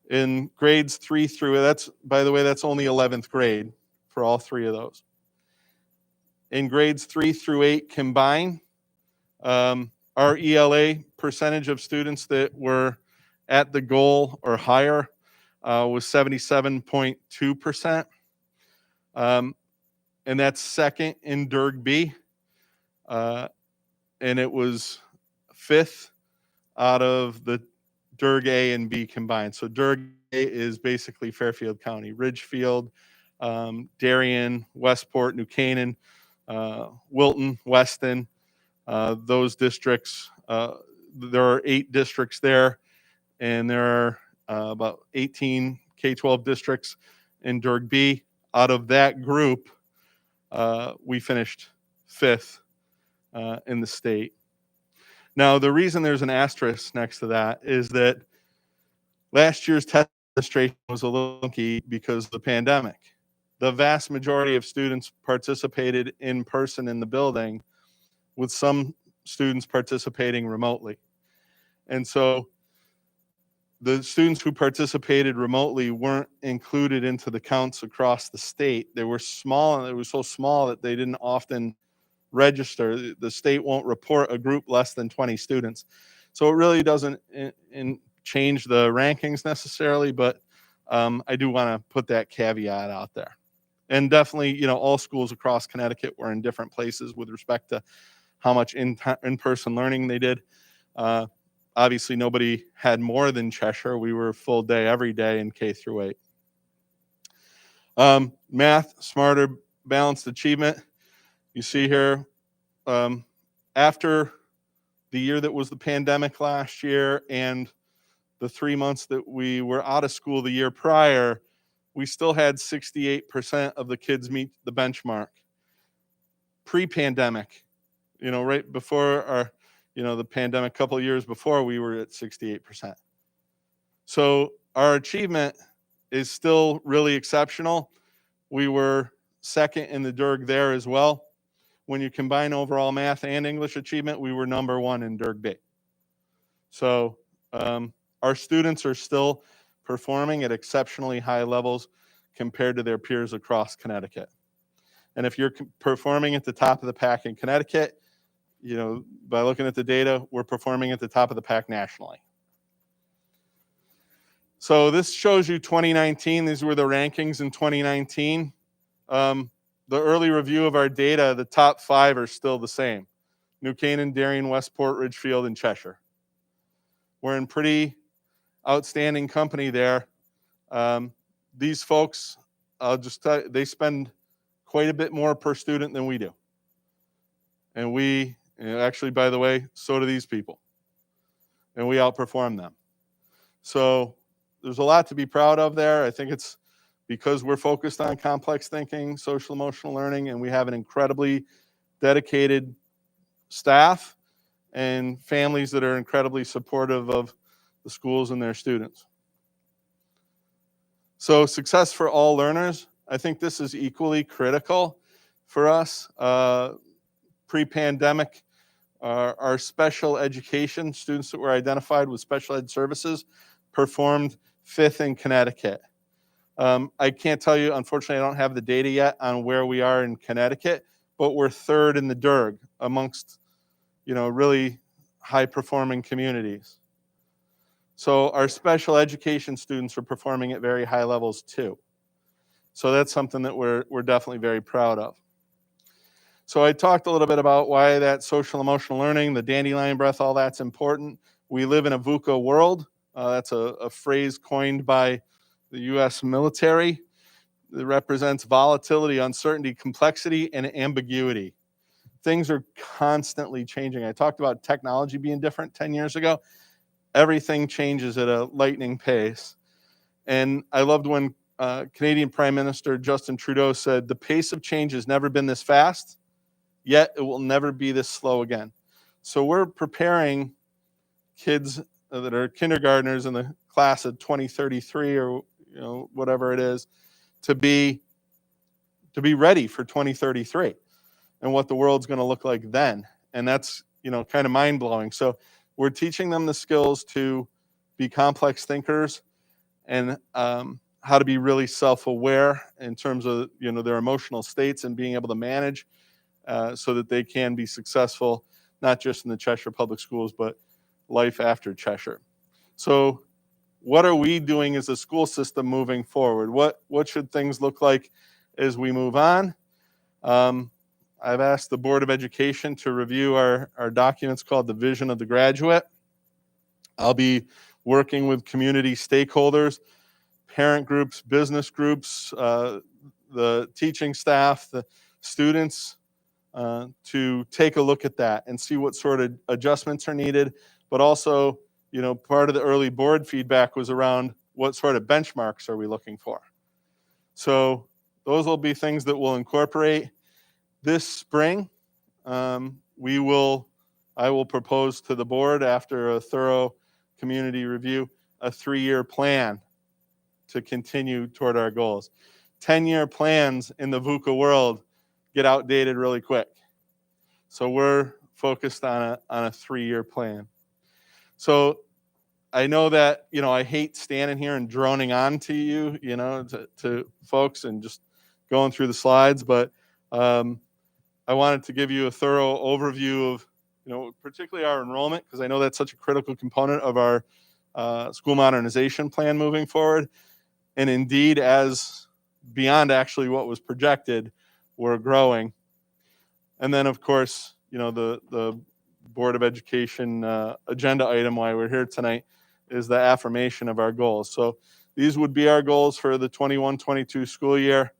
In grades 3 through, by the way, that's only 11th grade for all 3 of those. in grades 3 through 8 combined, our ELA percentage of students that were at the goal or higher was 77.2%. And that's second in DERG B. And it was fifth out of the DERG A and B combined. So DERG A is basically Fairfield County, Ridgefield, Darien, Westport, New Canaan, Wilton, Weston, those districts. There are 8 districts there, and there are about 18 K-12 districts in DERG B. Out of that group, we finished 5th in the state. Now, the reason there's an asterisk next to that is that last year's test administration was a little funky because of the pandemic. The vast majority of students participated in person in the building, with some students participating remotely. And so the students who participated remotely weren't included into the counts across the state. They were small, and it was so small that they didn't often register. The state won't report a group less than 20 students. So it really doesn't change the rankings necessarily, but I do want to put that caveat out there. And definitely, you know, all schools across Connecticut were in different places with respect to how much in-person learning they did. Obviously, nobody had more than Cheshire. We were full day every day in K through 8. Math, smarter, balanced achievement. You see here, after the year that was the pandemic last year and the 3 months that we were out of school the year prior, we still had 68% of the kids meet the benchmark. Pre-pandemic, you know, right before our, you know, the pandemic, couple of years before, we were at 68%. So our achievement is still really exceptional. We were second in the DERG there as well. When you combine overall math and English achievement, we were number 1 in DERG B. So our students are still performing at exceptionally high levels compared to their peers across Connecticut. And if you're performing at the top of the pack in Connecticut, you know, by looking at the data, we're performing at the top of the pack nationally. So this shows you 2019. These were the rankings in 2019. The early review of our data, the top 5 are still the same: New Canaan, Darien, Westport, Ridgefield, and Cheshire. We're in pretty outstanding company there. These folks, I'll just tell you, they spend quite a bit more per student than we do. And we, actually, by the way, so do these people. And we outperform them. So there's a lot to be proud of there. I think it's because we're focused on complex thinking, social emotional learning, and we have an incredibly dedicated staff and families that are incredibly supportive of the schools and their students. So success for all learners, I think this is equally critical for us. Pre-pandemic, our special education students that were identified with special ed services performed 5th in Connecticut. I can't tell you, unfortunately, I don't have the data yet on where we are in Connecticut, but we're 3rd in the DERG amongst, you know, really high-performing communities. So our special education students are performing at very high levels too. So that's something that we're definitely very proud of. So I talked a little bit about why that social emotional learning, the dandelion breath, all that's important. We live in a VUCA world. That's a phrase coined by the US military. It represents volatility, uncertainty, complexity, and ambiguity. Things are constantly changing. I talked about technology being different 10 years ago. Everything changes at a lightning pace. And I loved when Canadian Prime Minister Justin Trudeau said, "The pace of change has never been this fast, yet it will never be this slow again." So we're preparing kids that are kindergartners in the class of 2033 or, you know, whatever it is, to be ready for 2033 and what the world's going to look like then. And that's, you know, kind of mind-blowing. So we're teaching them the skills to be complex thinkers and how to be really self-aware in terms of, you know, their emotional states and being able to manage so that they can be successful, not just in the Cheshire Public Schools, but life after Cheshire. So what are we doing as a school system moving forward? What should things look like as we move on? I've asked the Board of Education to review our documents called the Vision of the Graduate. I'll be working with community stakeholders, parent groups, business groups, the teaching staff, the students, to take a look at that and see what sort of adjustments are needed. But also, part of the early board feedback was around what sort of benchmarks are we looking for. So those will be things that we'll incorporate. This spring, I will propose to the board, after a thorough community review, a 3-year plan to continue toward our goals. 10-year plans in the VUCA world get outdated really quick. So we're focused on a 3-year plan. So I know that, I hate standing here and droning on to you, to folks and just going through the slides, but I wanted to give you a thorough overview of, particularly our enrollment, because I know that's such a critical component of our school modernization plan moving forward. And indeed, as beyond actually what was projected, we're growing. And then, of course, the Board of Education agenda item why we're here tonight is the affirmation of our goals. So these would be our goals for the 21-22 school year.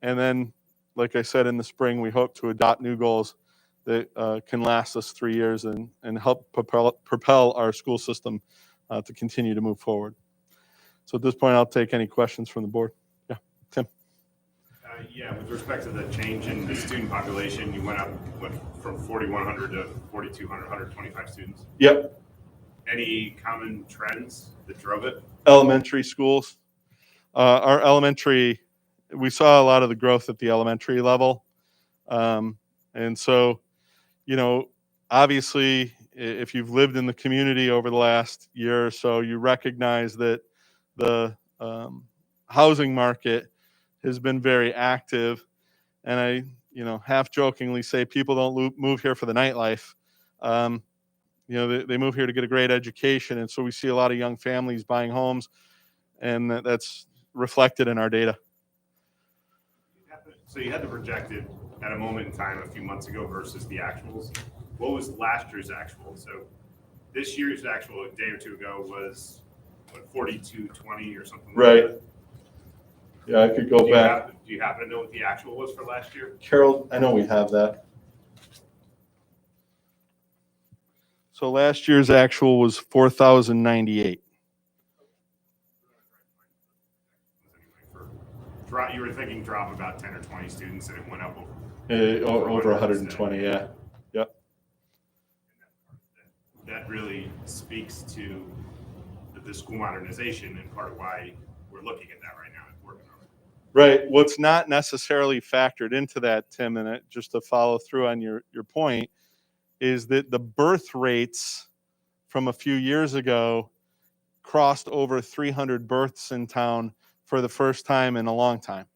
And then, like I said, in the spring, we hope to adopt new goals that can last us 3 years and help propel our school system to continue to move forward. So at this point, I'll take any questions from the board. Yeah, Tim. Yeah, with respect to the change in the student population, you went up from 4,100 to 4,200, 125 students. Yep. Any common trends that drove it? Elementary schools. Our elementary, we saw a lot of the growth at the elementary level. And so, obviously, if you've lived in the community over the last year or so, you recognize that the housing market has been very active. And I, half jokingly say people don't move here for the nightlife. They move here to get a great education. And so we see a lot of young families buying homes, and that's reflected in our data. So you had the projected at a moment in time a few months ago versus the actuals. What was last year's actual? So this year's actual a day or two ago was 4220 or something Right. like that. Yeah, I could go back. Do you happen to know what the actual was for last year? Carol, I know we have that. So last year's actual was 4,098. You were thinking drop about 10 or 20 students, and it went up Over 120, yeah. Yep. That really speaks to the school modernization and part of why we're looking at that right now and working on it. Right. What's not necessarily factored into that, Tim, and just to follow through on your point, is that the birth rates from a few years ago crossed over 300 births in town for the first time in a long time.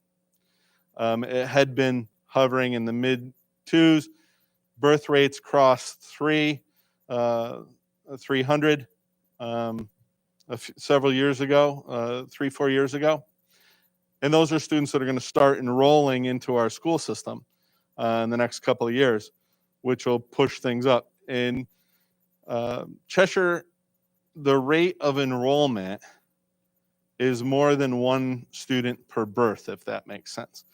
It had been hovering in the mid 2s. Birth rates crossed 300 several years ago, 3-4 years ago. And those are students that are going to start enrolling into our school system in the next couple of years, which will push things up. In Cheshire, the rate of enrollment is more than 1 student per birth, if that makes sense.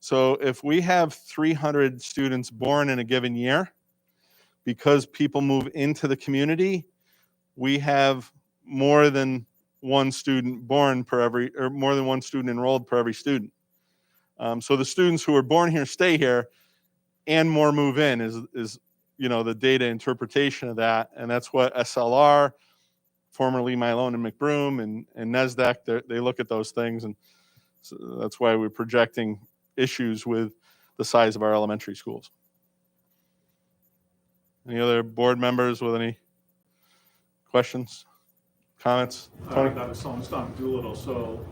So if we have 300 students born in a given year, because people move into the community, we have more than 1 student born per every, or more than 1 student enrolled per every student. So the students who are born here stay here, and more move in is the data interpretation of that, and that's what SLR, formerly Milone and McBroom and NESDEC, they look at those things, and so that's why we're projecting issues with the size of our elementary schools. Any other board members with any questions, comments? Tony? That was Tom Doolittle. So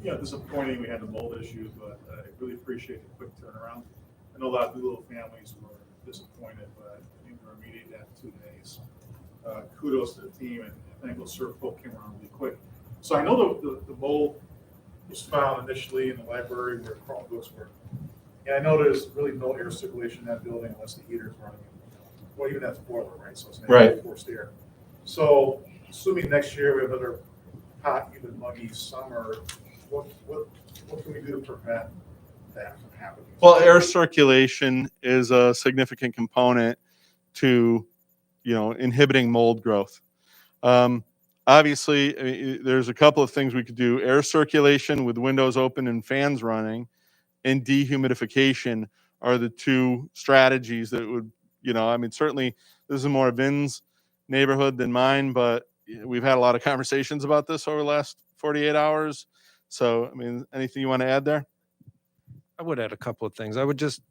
disappointing we had the mold issues, but I really appreciate the quick turnaround. I know a lot of little families were disappointed, but I think we remediated that in 2 days. Kudos to the team, and I think the Surf Folk came around really quick. So I know the mold was found initially in the library where Chromebooks were. And I know there's really no air circulation in that building unless the heater's running. Well, even that's boiler, right? So it's Right. forced air. So assuming next year we have another hot, humid, muggy summer, what can we do to prevent that from happening? Well, air circulation is a significant component to, inhibiting mold growth. Obviously, there's a couple of things we could do. Air circulation with windows open and fans running, and dehumidification are the two strategies that would, certainly this is more Vin's neighborhood than mine, but we've had a lot of conversations about this over the last 48 hours. So, anything you want to add there? I would add a couple of things. I would just,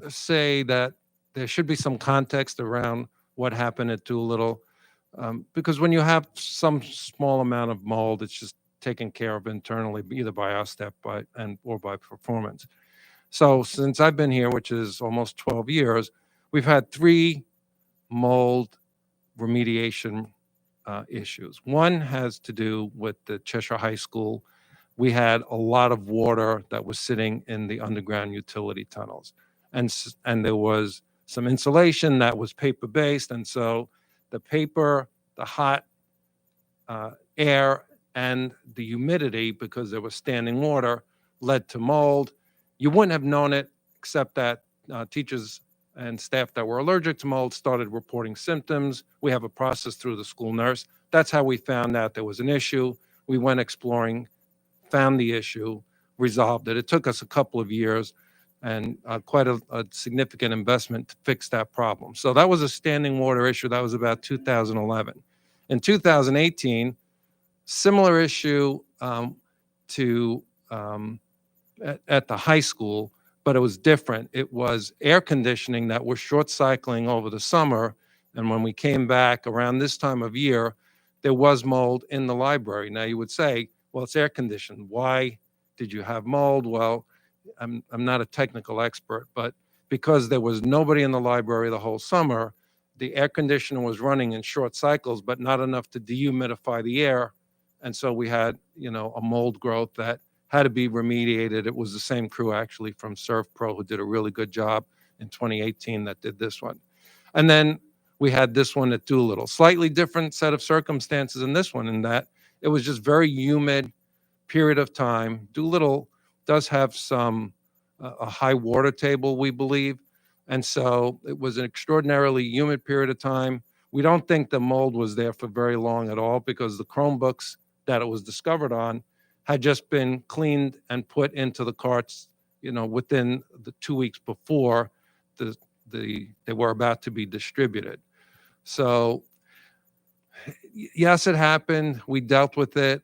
say that there should be some context around what happened at Doolittle, because when you have some small amount of mold, it's just taken care of internally, either by our staff or by performance. So since I've been here, which is almost 12 years, we've had 3 mold remediation issues. One has to do with the Cheshire High School. We had a lot of water that was sitting in the underground utility tunnels, and there was some insulation that was paper-based, and so the paper, the hot air, and the humidity, because there was standing water, led to mold. You wouldn't have known it, except that teachers and staff that were allergic to mold started reporting symptoms. We have a process through the school nurse. That's how we found out there was an issue. We went exploring, found the issue, resolved it. It took us a couple of years and quite a significant investment to fix that problem. So that was a standing water issue. That was about 2011. In 2018, similar issue at the high school, but it was different. It was air conditioning that was short cycling over the summer. And when we came back around this time of year, there was mold in the library. Now you would say, well, it's air conditioned. Why did you have mold? Well, I'm not a technical expert, but because there was nobody in the library the whole summer, the air conditioner was running in short cycles, but not enough to dehumidify the air. And so we had, a mold growth that had to be remediated. It was the same crew actually from Surf Pro who did a really good job in 2018 that did this one. And then we had this one at Doolittle. Slightly different set of circumstances in this one, in that it was just very humid period of time. Doolittle does have a high water table, we believe. And so it was an extraordinarily humid period of time. We don't think the mold was there for very long at all, because the Chromebooks that it was discovered on had just been cleaned and put into the carts, within the 2 weeks before they were about to be distributed. So yes, it happened. We dealt with it.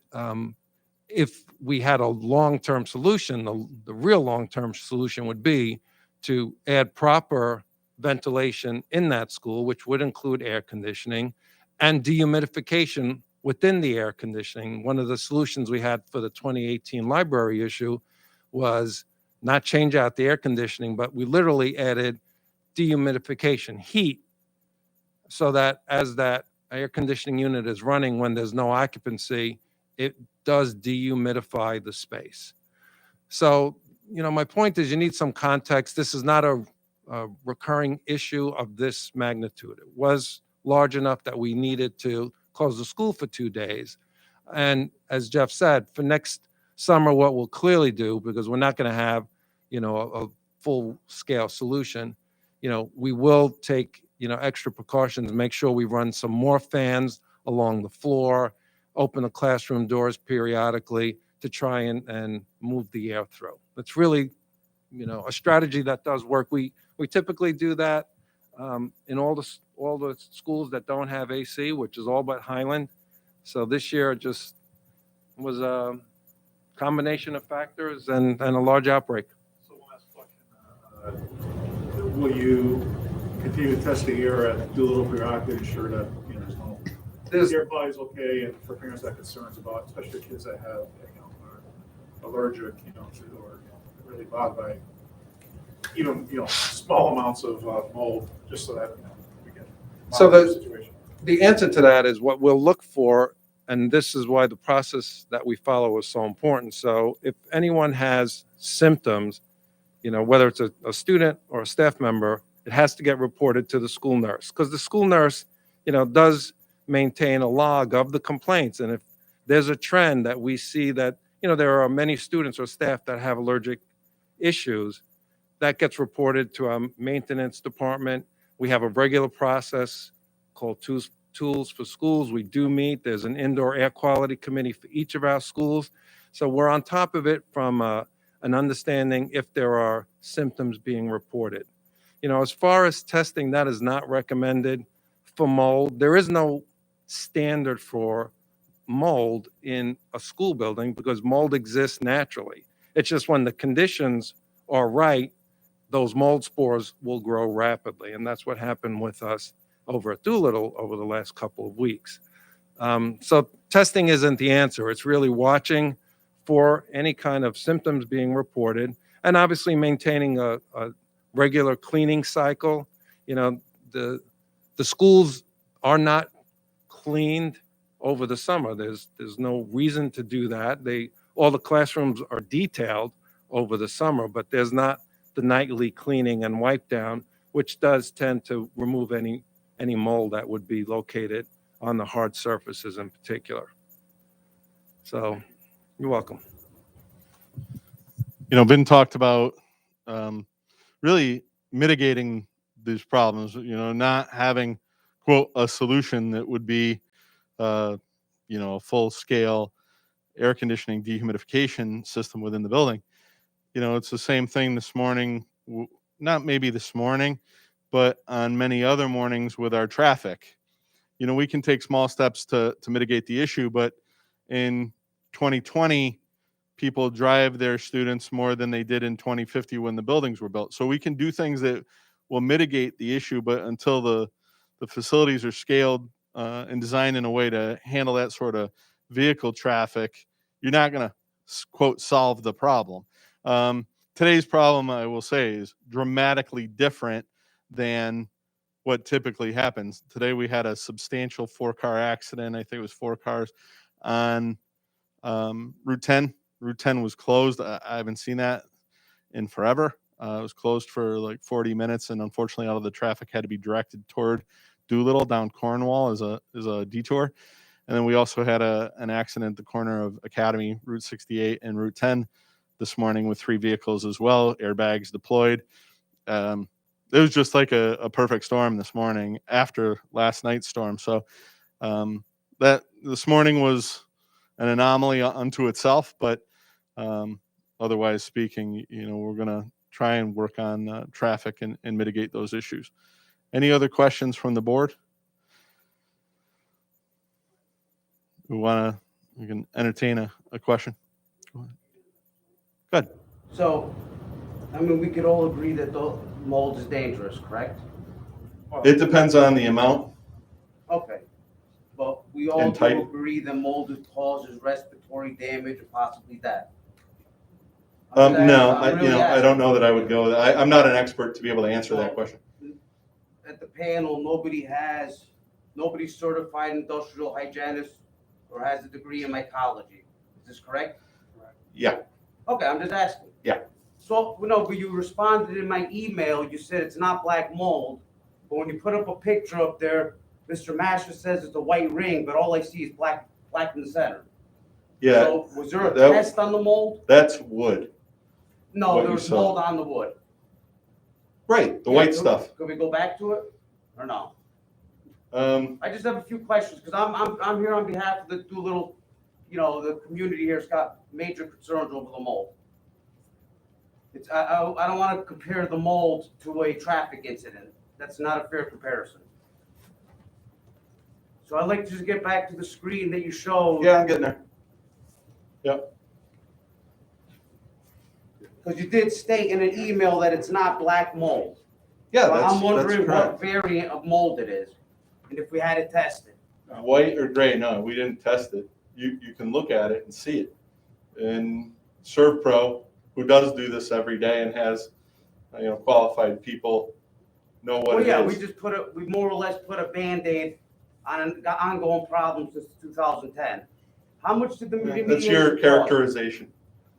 If we had a long-term solution, the real long-term solution would be to add proper ventilation in that school, which would include air conditioning and dehumidification within the air conditioning. One of the solutions we had for the 2018 library issue was not change out the air conditioning, but we literally added dehumidification, heat, so that as that air conditioning unit is running when there's no occupancy, it does dehumidify the space. So, my point is you need some context. This is not a recurring issue of this magnitude. It was large enough that we needed to close the school for 2 days. And as Jeff said, for next summer, what we'll clearly do, because we're not going to have, a full-scale solution, we will take, extra precautions, make sure we run some more fans along the floor, open the classroom doors periodically to try and move the air through. It's really, a strategy that does work. We typically do that in all the schools that don't have AC, which is all but Highland. So this year it just was a combination of factors and a large outbreak. So one last question. Will you continue to test the air at Doolittle periodically to ensure that there's no There's, The air quality is okay, and for parents that have concerns about, especially kids that have, are allergic, or really bothered by even, small amounts of mold, just so that, we can So monitor the- situation. the answer to that is what we'll look for, and this is why the process that we follow is so important. So if anyone has symptoms, whether it's a student or a staff member, it has to get reported to the school nurse, because the school nurse, does maintain a log of the complaints. And if there's a trend that we see that, there are many students or staff that have allergic issues, that gets reported to our maintenance department. We have a regular process called Tools for Schools. We do meet. There's an indoor air quality committee for each of our schools. So we're on top of it from an understanding if there are symptoms being reported. As far as testing, that is not recommended for mold. There is no standard for mold in a school building because mold exists naturally. It's just when the conditions are right, those mold spores will grow rapidly. And that's what happened with us over at Doolittle over the last couple of weeks. So testing isn't the answer. It's really watching for any kind of symptoms being reported and obviously maintaining a regular cleaning cycle. The schools are not cleaned over the summer. There's no reason to do that. All the classrooms are detailed over the summer, but there's not the nightly cleaning and wipe down, which does tend to remove any mold that would be located on the hard surfaces in particular. So you're welcome. Ben talked about really mitigating these problems, not having, quote, a solution that would be, a full scale air conditioning dehumidification system within the building. It's the same thing this morning, not maybe this morning, but on many other mornings with our traffic. We can take small steps to mitigate the issue, but in 2020, people drive their students more than they did in 2050 when the buildings were built. So we can do things that will mitigate the issue, but until the facilities are scaled and designed in a way to handle that sort of vehicle traffic, you're not going to, quote, solve the problem. Today's problem, I will say, is dramatically different than what typically happens. Today we had a substantial 4-car accident. I think it was 4 cars on Route 10. Route 10 was closed. I haven't seen that in forever. It was closed for like 40 minutes, and unfortunately, all of the traffic had to be directed toward Doolittle down Cornwall as a detour. And then we also had an accident at the corner of Academy, Route 68, and Route 10 this morning with 3 vehicles as well, airbags deployed. It was just like a perfect storm this morning after last night's storm. So that this morning was an anomaly unto itself, but otherwise speaking, we're going to try and work on traffic and mitigate those issues. Any other questions from the board? We can entertain a question. Go ahead. So, we could all agree that the mold is dangerous, correct? It depends on the amount. Okay. But we all And do type. agree that mold causes respiratory damage and possibly death. No, I'm really I asking. don't know that I would go. I'm not an expert to be able to answer that question. At the panel, nobody's certified industrial hygienist or has a degree in mycology. Is this correct? Yeah. Okay, I'm just asking. Yeah. So, but you responded in my email, you said it's not black mold, but when you put up a picture up there, Mr. Masher says it's a white ring, but all I see is black in the center. Yeah. So was there a that- test on the mold? That's wood. No, what there you was saw. mold on the wood. Right. The Yeah, white could- stuff. Could we go back to it or no? Um, I just have a few questions because I'm here on behalf of the Doolittle, the community here's got major concerns over the mold. I don't want to compare the mold to a traffic incident. That's not a fair comparison. So I'd like to just get back to the screen that you showed. yeah, I'm getting there. Yep. Because you did state in an email that it's not black mold. Yeah, So that's I'm wondering correct. what variant of mold it is, and if we had it tested. White or gray? No, we didn't test it. You can look at it and see it. And ServPro, who does do this every day and has qualified people know what Well, it yeah, is. we more or less put a Band-Aid on an ongoing problem since 2010. How much did the remediation That's your cost? characterization.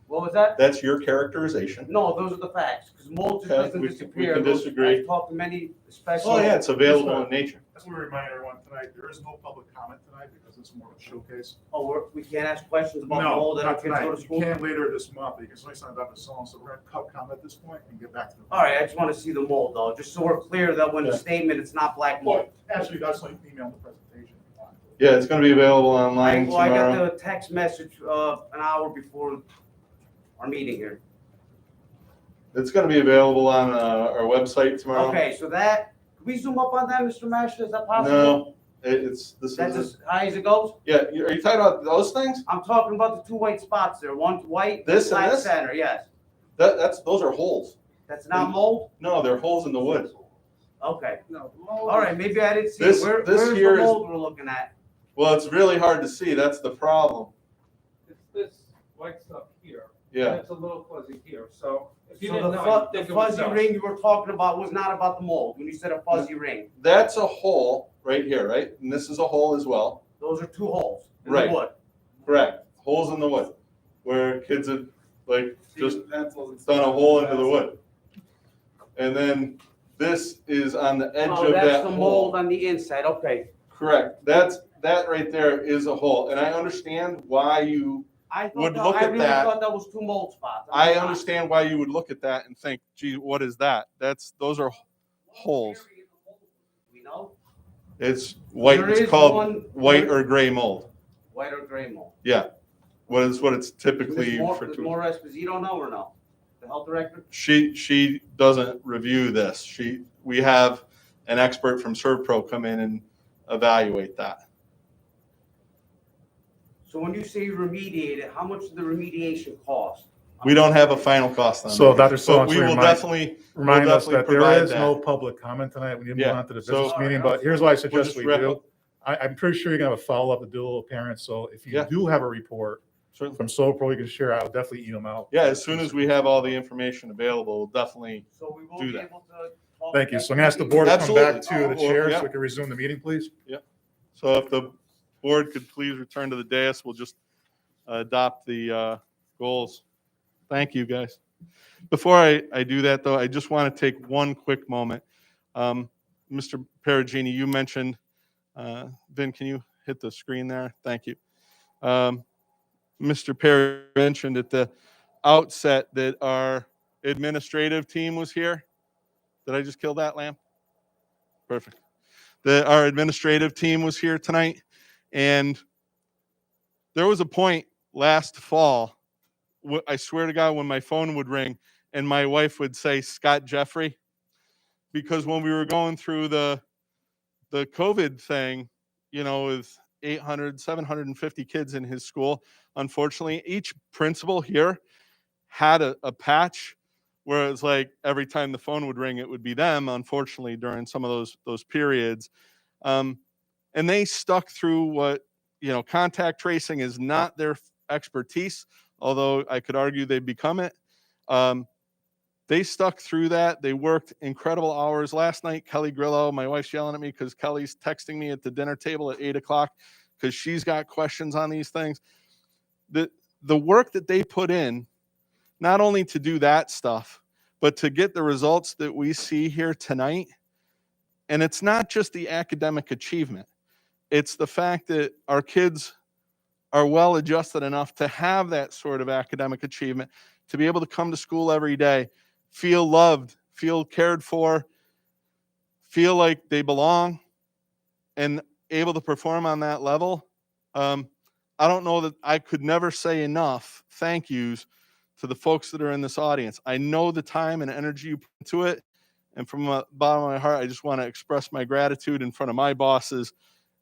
What was that? That's your characterization. No, those are the facts, because mold just Okay, doesn't we disappear. can Those- disagree. I've talked to many specialists. Oh yeah, it's available in nature. That's what we remind everyone tonight, there is no public comment tonight because it's more of a showcase. Oh, we can't ask questions about No, mold that our not kids go to tonight. You school? can later this month, but you can certainly sign Dr. Sullivan, so we're gonna cut comment at this point and get back to the. All right, I just want to see the mold though, just so we're clear that when the Yeah. statement, it's not black mold. Well, actually, that's like email the presentation if you want. Yeah, it's going to be available online Well, I tomorrow. got the text message, an hour before our meeting here. It's going to be available on our website tomorrow. Okay, so that, can we zoom up on that, Mr. Masha, is that possible? No, this That's is as high as it goes? yeah. Are you talking about those things? I'm talking about the two white spots there, one's white, This and black this? center, yes. Those are holes. That's not mold? No, they're holes in the wood. Okay, No. all right, maybe I didn't see This- it. Where's the here is- mold we're looking at? Well, it's really hard to see. That's the problem. It's this white stuff here. Yeah. And it's a little fuzzy here, so if you So didn't the know, fu- you'd the think it was fuzzy dust. ring you were talking about was not about the mold, when you said a fuzzy ring. That's a hole right here, right? And this is a hole as well. Those are two holes in the Right. wood. Correct. Holes in the wood where kids have just done a hole into the wood. And then this is on the edge Oh, of that's that the hole. mold on the inside, okay. Correct. That right there is a hole. And I understand why you would look I at really that. thought that was two mold spots. I understand why you would look at that and think, gee, what is that? Those are holes. We know, It's white. There It's is called one- white or gray mold. white or gray mold. Yeah. What it's typically Does referred to. Maura Esposito know or no? The health director? She doesn't review this. We have an expert from ServPro come in and evaluate that. So when you say remediate it, how much did the remediation cost? We don't have a final cost on So, that. Dr. But Sullivan, we to will remind- definitely Remind us definitely that there provide is no that. public comment tonight when you move Yeah, on to the so- business meeting, but here's what I suggest just we wrap do. up. I'm pretty sure you're gonna have a follow-up to do a little parents, so if you Yeah. do have a report Certainly. from SoPro, you can share, I'll definitely email them out. Yeah, as soon as we have all the information available, we'll definitely. So we will Do be that. able to. talk Thank you. next So I'm gonna ask the meeting. board to come back Absolutely. to the Well, chair yeah. so we can resume the meeting, please. So if the board could please return to the dais, we'll just adopt the goals. Thank you, guys. Before I do that, though, I just want to take one quick moment. Mr. Perugini, you mentioned, Vin, can you hit the screen there? Thank you. Mr. Perry mentioned at the outset that our administrative team was here. Did I just kill that lamp? Perfect. Our administrative team was here tonight, and there was a point last fall, I swear to God, when my phone would ring and my wife would say, Scott Jeffrey, because when we were going through the COVID thing, with 800, 750 kids in his school, unfortunately, each principal here had a patch where it's like every time the phone would ring, it would be them, unfortunately, during some of those periods. And they stuck through what, contact tracing is not their expertise, although I could argue they've become it. They stuck through that. They worked incredible hours. Last night, Kelly Grillo, my wife's yelling at me because Kelly's texting me at the dinner table at 8 o'clock because she's got questions on these things. The work that they put in, not only to do that stuff, but to get the results that we see here tonight. And it's not just the academic achievement. It's the fact that our kids are well adjusted enough to have that sort of academic achievement, to be able to come to school every day, feel loved, feel cared for, feel like they belong, and able to perform on that level. I don't know that I could never say enough thank yous to the folks that are in this audience. I know the time and energy you put into it. And from the bottom of my heart, I just want to express my gratitude in front of my bosses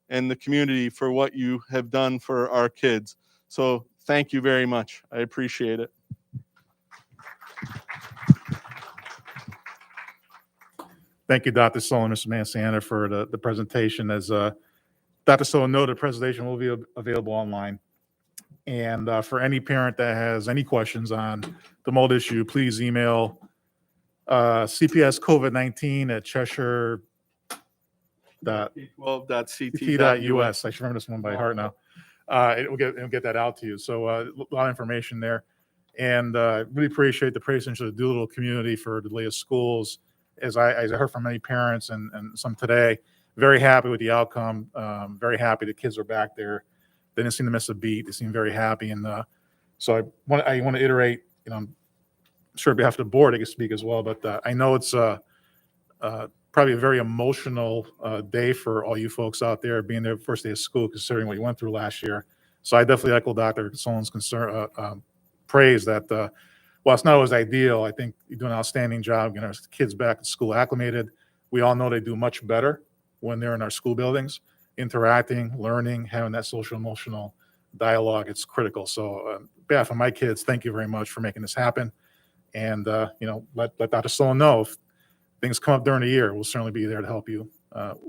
and the community for what you have done for our kids. So thank you very much. I appreciate it. Thank you, Dr. Sullivan, Mr. Mansana, for the presentation. As Dr. Dr. Stone noted the presentation will be available online. And for any parent that has any questions on the mold issue, please email CPS COVID-19 at Cheshire. P12.ct.us. I should remember this one by heart now. It'll get that out to you. So a lot of information there. And really appreciate the praise to the Doolittle community for the latest schools. As I heard from many parents and some today, very happy with the outcome. Very happy the kids are back there. They didn't seem to miss a beat. They seem very happy. And so I want to iterate, I'm sure on behalf of the board, I can speak as well, but I know it's probably a very emotional day for all you folks out there, being their first day of school, considering what you went through last year. So I definitely echo Dr. Solon's praise that while it's not always ideal, I think you're doing an outstanding job getting our kids back to school acclimated. We all know they do much better when they're in our school buildings, interacting, learning, having that social emotional dialogue. It's critical. So on behalf of my kids, thank you very much for making this happen. And let Dr. Solon know if things come up during the year, we'll certainly be there to help you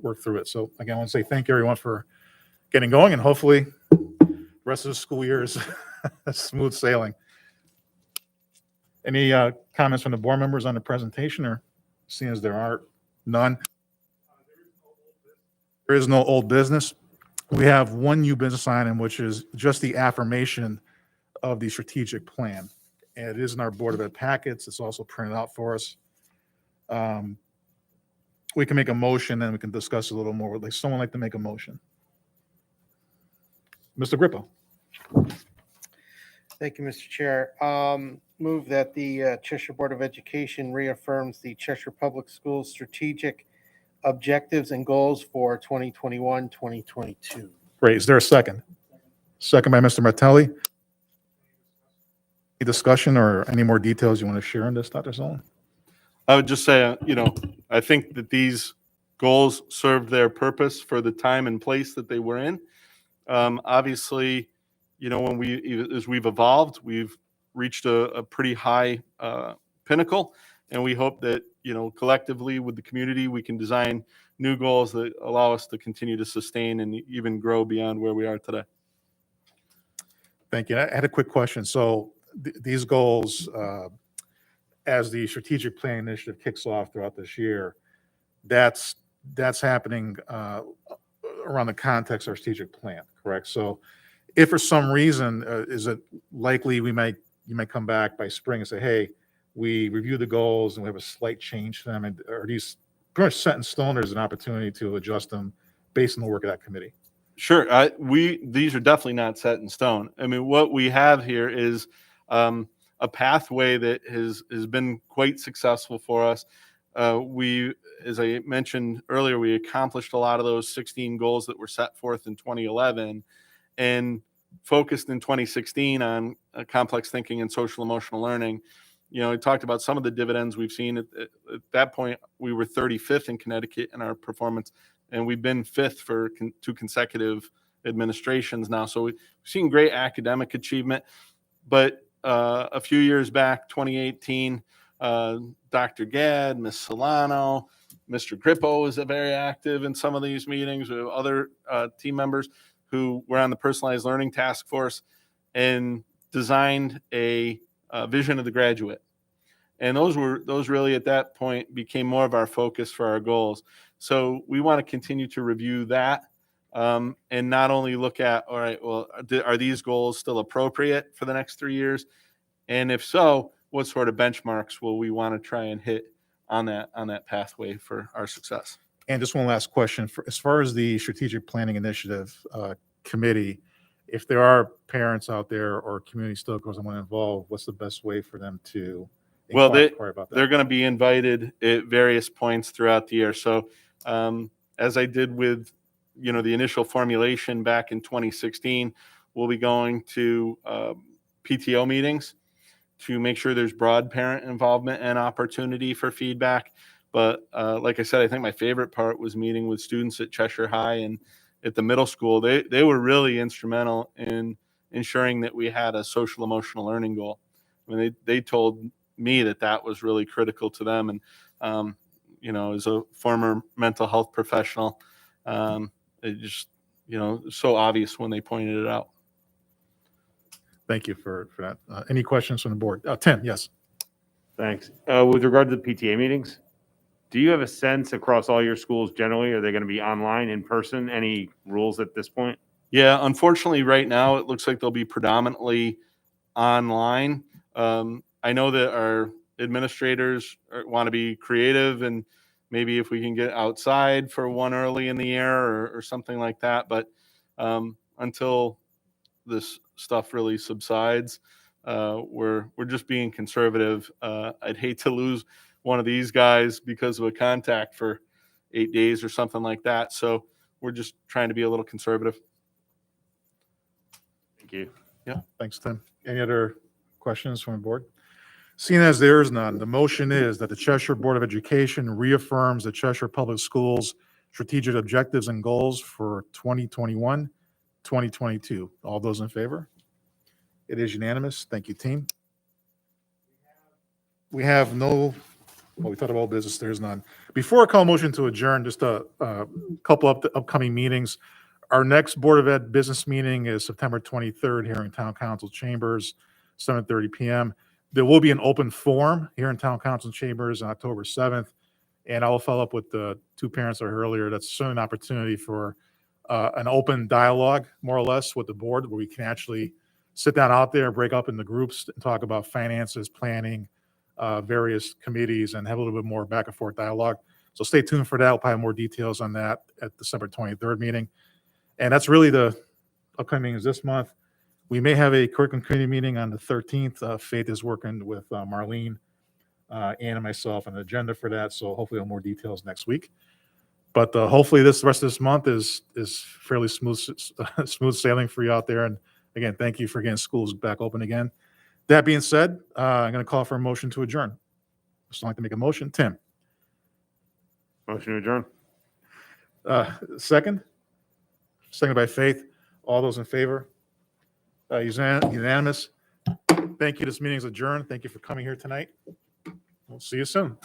work through it. So again, I want to say thank you everyone for getting going, and hopefully the rest of the school year is smooth sailing. Any comments from the board members on the presentation, or seeing as there are none? There is no old business. We have one new business item, which is just the affirmation of the strategic plan. And it is in our Board of Ed packets. It's also printed out for us. We can make a motion and we can discuss a little more. Would someone like to make a motion? Mr. Grippo. Thank you, Mr. Chair. Move that the Cheshire Board of Education reaffirms the Cheshire Public Schools strategic objectives and goals for 2021-2022. Great. Is there a second? Second by Mr. Martelli. Any discussion or any more details you want to share on this, Dr. Solon? I would just say, I think that these goals served their purpose for the time and place that they were in. Obviously, as we've evolved, we've reached a pretty high pinnacle, and we hope that, collectively with the community, we can design new goals that allow us to continue to sustain and even grow beyond where we are today. Thank you. I had a quick question. So these goals, as the strategic plan initiative kicks off throughout this year, that's happening around the context of our strategic plan, correct? So if for some reason, is it likely you might come back by spring and say, hey, we review the goals and we have a slight change to them? And are these pretty much set in stone, or is an opportunity to adjust them based on the work of that committee? Sure. These are definitely not set in stone. I mean, what we have here is a pathway that has been quite successful for us. As I mentioned earlier, we accomplished a lot of those 16 goals that were set forth in 2011 and focused in 2016 on complex thinking and social emotional learning. We talked about some of the dividends we've seen. At that point, we were 35th in Connecticut in our performance, and we've been 5th for 2 consecutive administrations now. So we've seen great academic achievement. But a few years back, 2018, Dr. Gadd, Ms. Solano, Mr. Grippo was very active in some of these meetings. We have other team members who were on the personalized learning task force and designed a vision of the graduate. And those really at that point became more of our focus for our goals. So we want to continue to review that and not only look at, all right, well, are these goals still appropriate for the next 3 years? And if so, what sort of benchmarks will we want to try and hit on that pathway for our success? And just one last question. As far as the Strategic Planning Initiative Committee, if there are parents out there or community stakeholders that want to involve, what's the best way for them to inquire about that? They're going to be invited at various points throughout the year. So as I did with the initial formulation back in 2016, we'll be going to PTO meetings to make sure there's broad parent involvement and opportunity for feedback. But like I said, I think my favorite part was meeting with students at Cheshire High and at the middle school. They were really instrumental in ensuring that we had a social emotional learning goal. I mean, they told me that was really critical to them. And, as a former mental health professional, it just, so obvious when they pointed it out. Thank you for that. Any questions from the board? Tim, yes. Thanks. With regard to the PTA meetings, do you have a sense across all your schools generally, are they going to be online, in person? Any rules at this point? Yeah, unfortunately, right now it looks like they'll be predominantly online. I know that our administrators want to be creative, and maybe if we can get outside for one early in the year or something like that. But until this stuff really subsides, we're just being conservative. I'd hate to lose one of these guys because of a contact for 8 days or something like that. So we're just trying to be a little conservative. Thank you. Thanks, Tim. Any other questions from the board? Seeing as there is none, the motion is that the Cheshire Board of Education reaffirms the Cheshire Public Schools strategic objectives and goals for 2021, 2022. All those in favor? It is unanimous. Thank you, team. We have no, well, we thought about business. There's none. Before I call motion to adjourn, just a couple of upcoming meetings. Our next Board of Ed business meeting is September 23rd here in Town Council Chambers, 7:30 p.m. There will be an open forum here in Town Council Chambers on October 7th. And I will follow up with the two parents that are earlier. That's certainly an opportunity for an open dialogue, more or less, with the board, where we can actually sit down out there, break up into groups, and talk about finances, planning, various committees, and have a little bit more back and forth dialogue. So stay tuned for that. We'll probably have more details on that at the December 23rd meeting. And that's really the upcoming is this month. We may have a curriculum committee meeting on the 13th. Faith is working with Marlene, Ann, and myself on the agenda for that. So hopefully we'll have more details next week. But hopefully the rest of this month is fairly smooth sailing for you out there. And again, thank you for getting schools back open again. That being said, I'm going to call for a motion to adjourn. Just like to make a motion. Tim. Motion to adjourn. Second? Second by Faith. All those in favor? Unanimous. Thank you. This meeting is adjourned. Thank you for coming here tonight. We'll see you soon.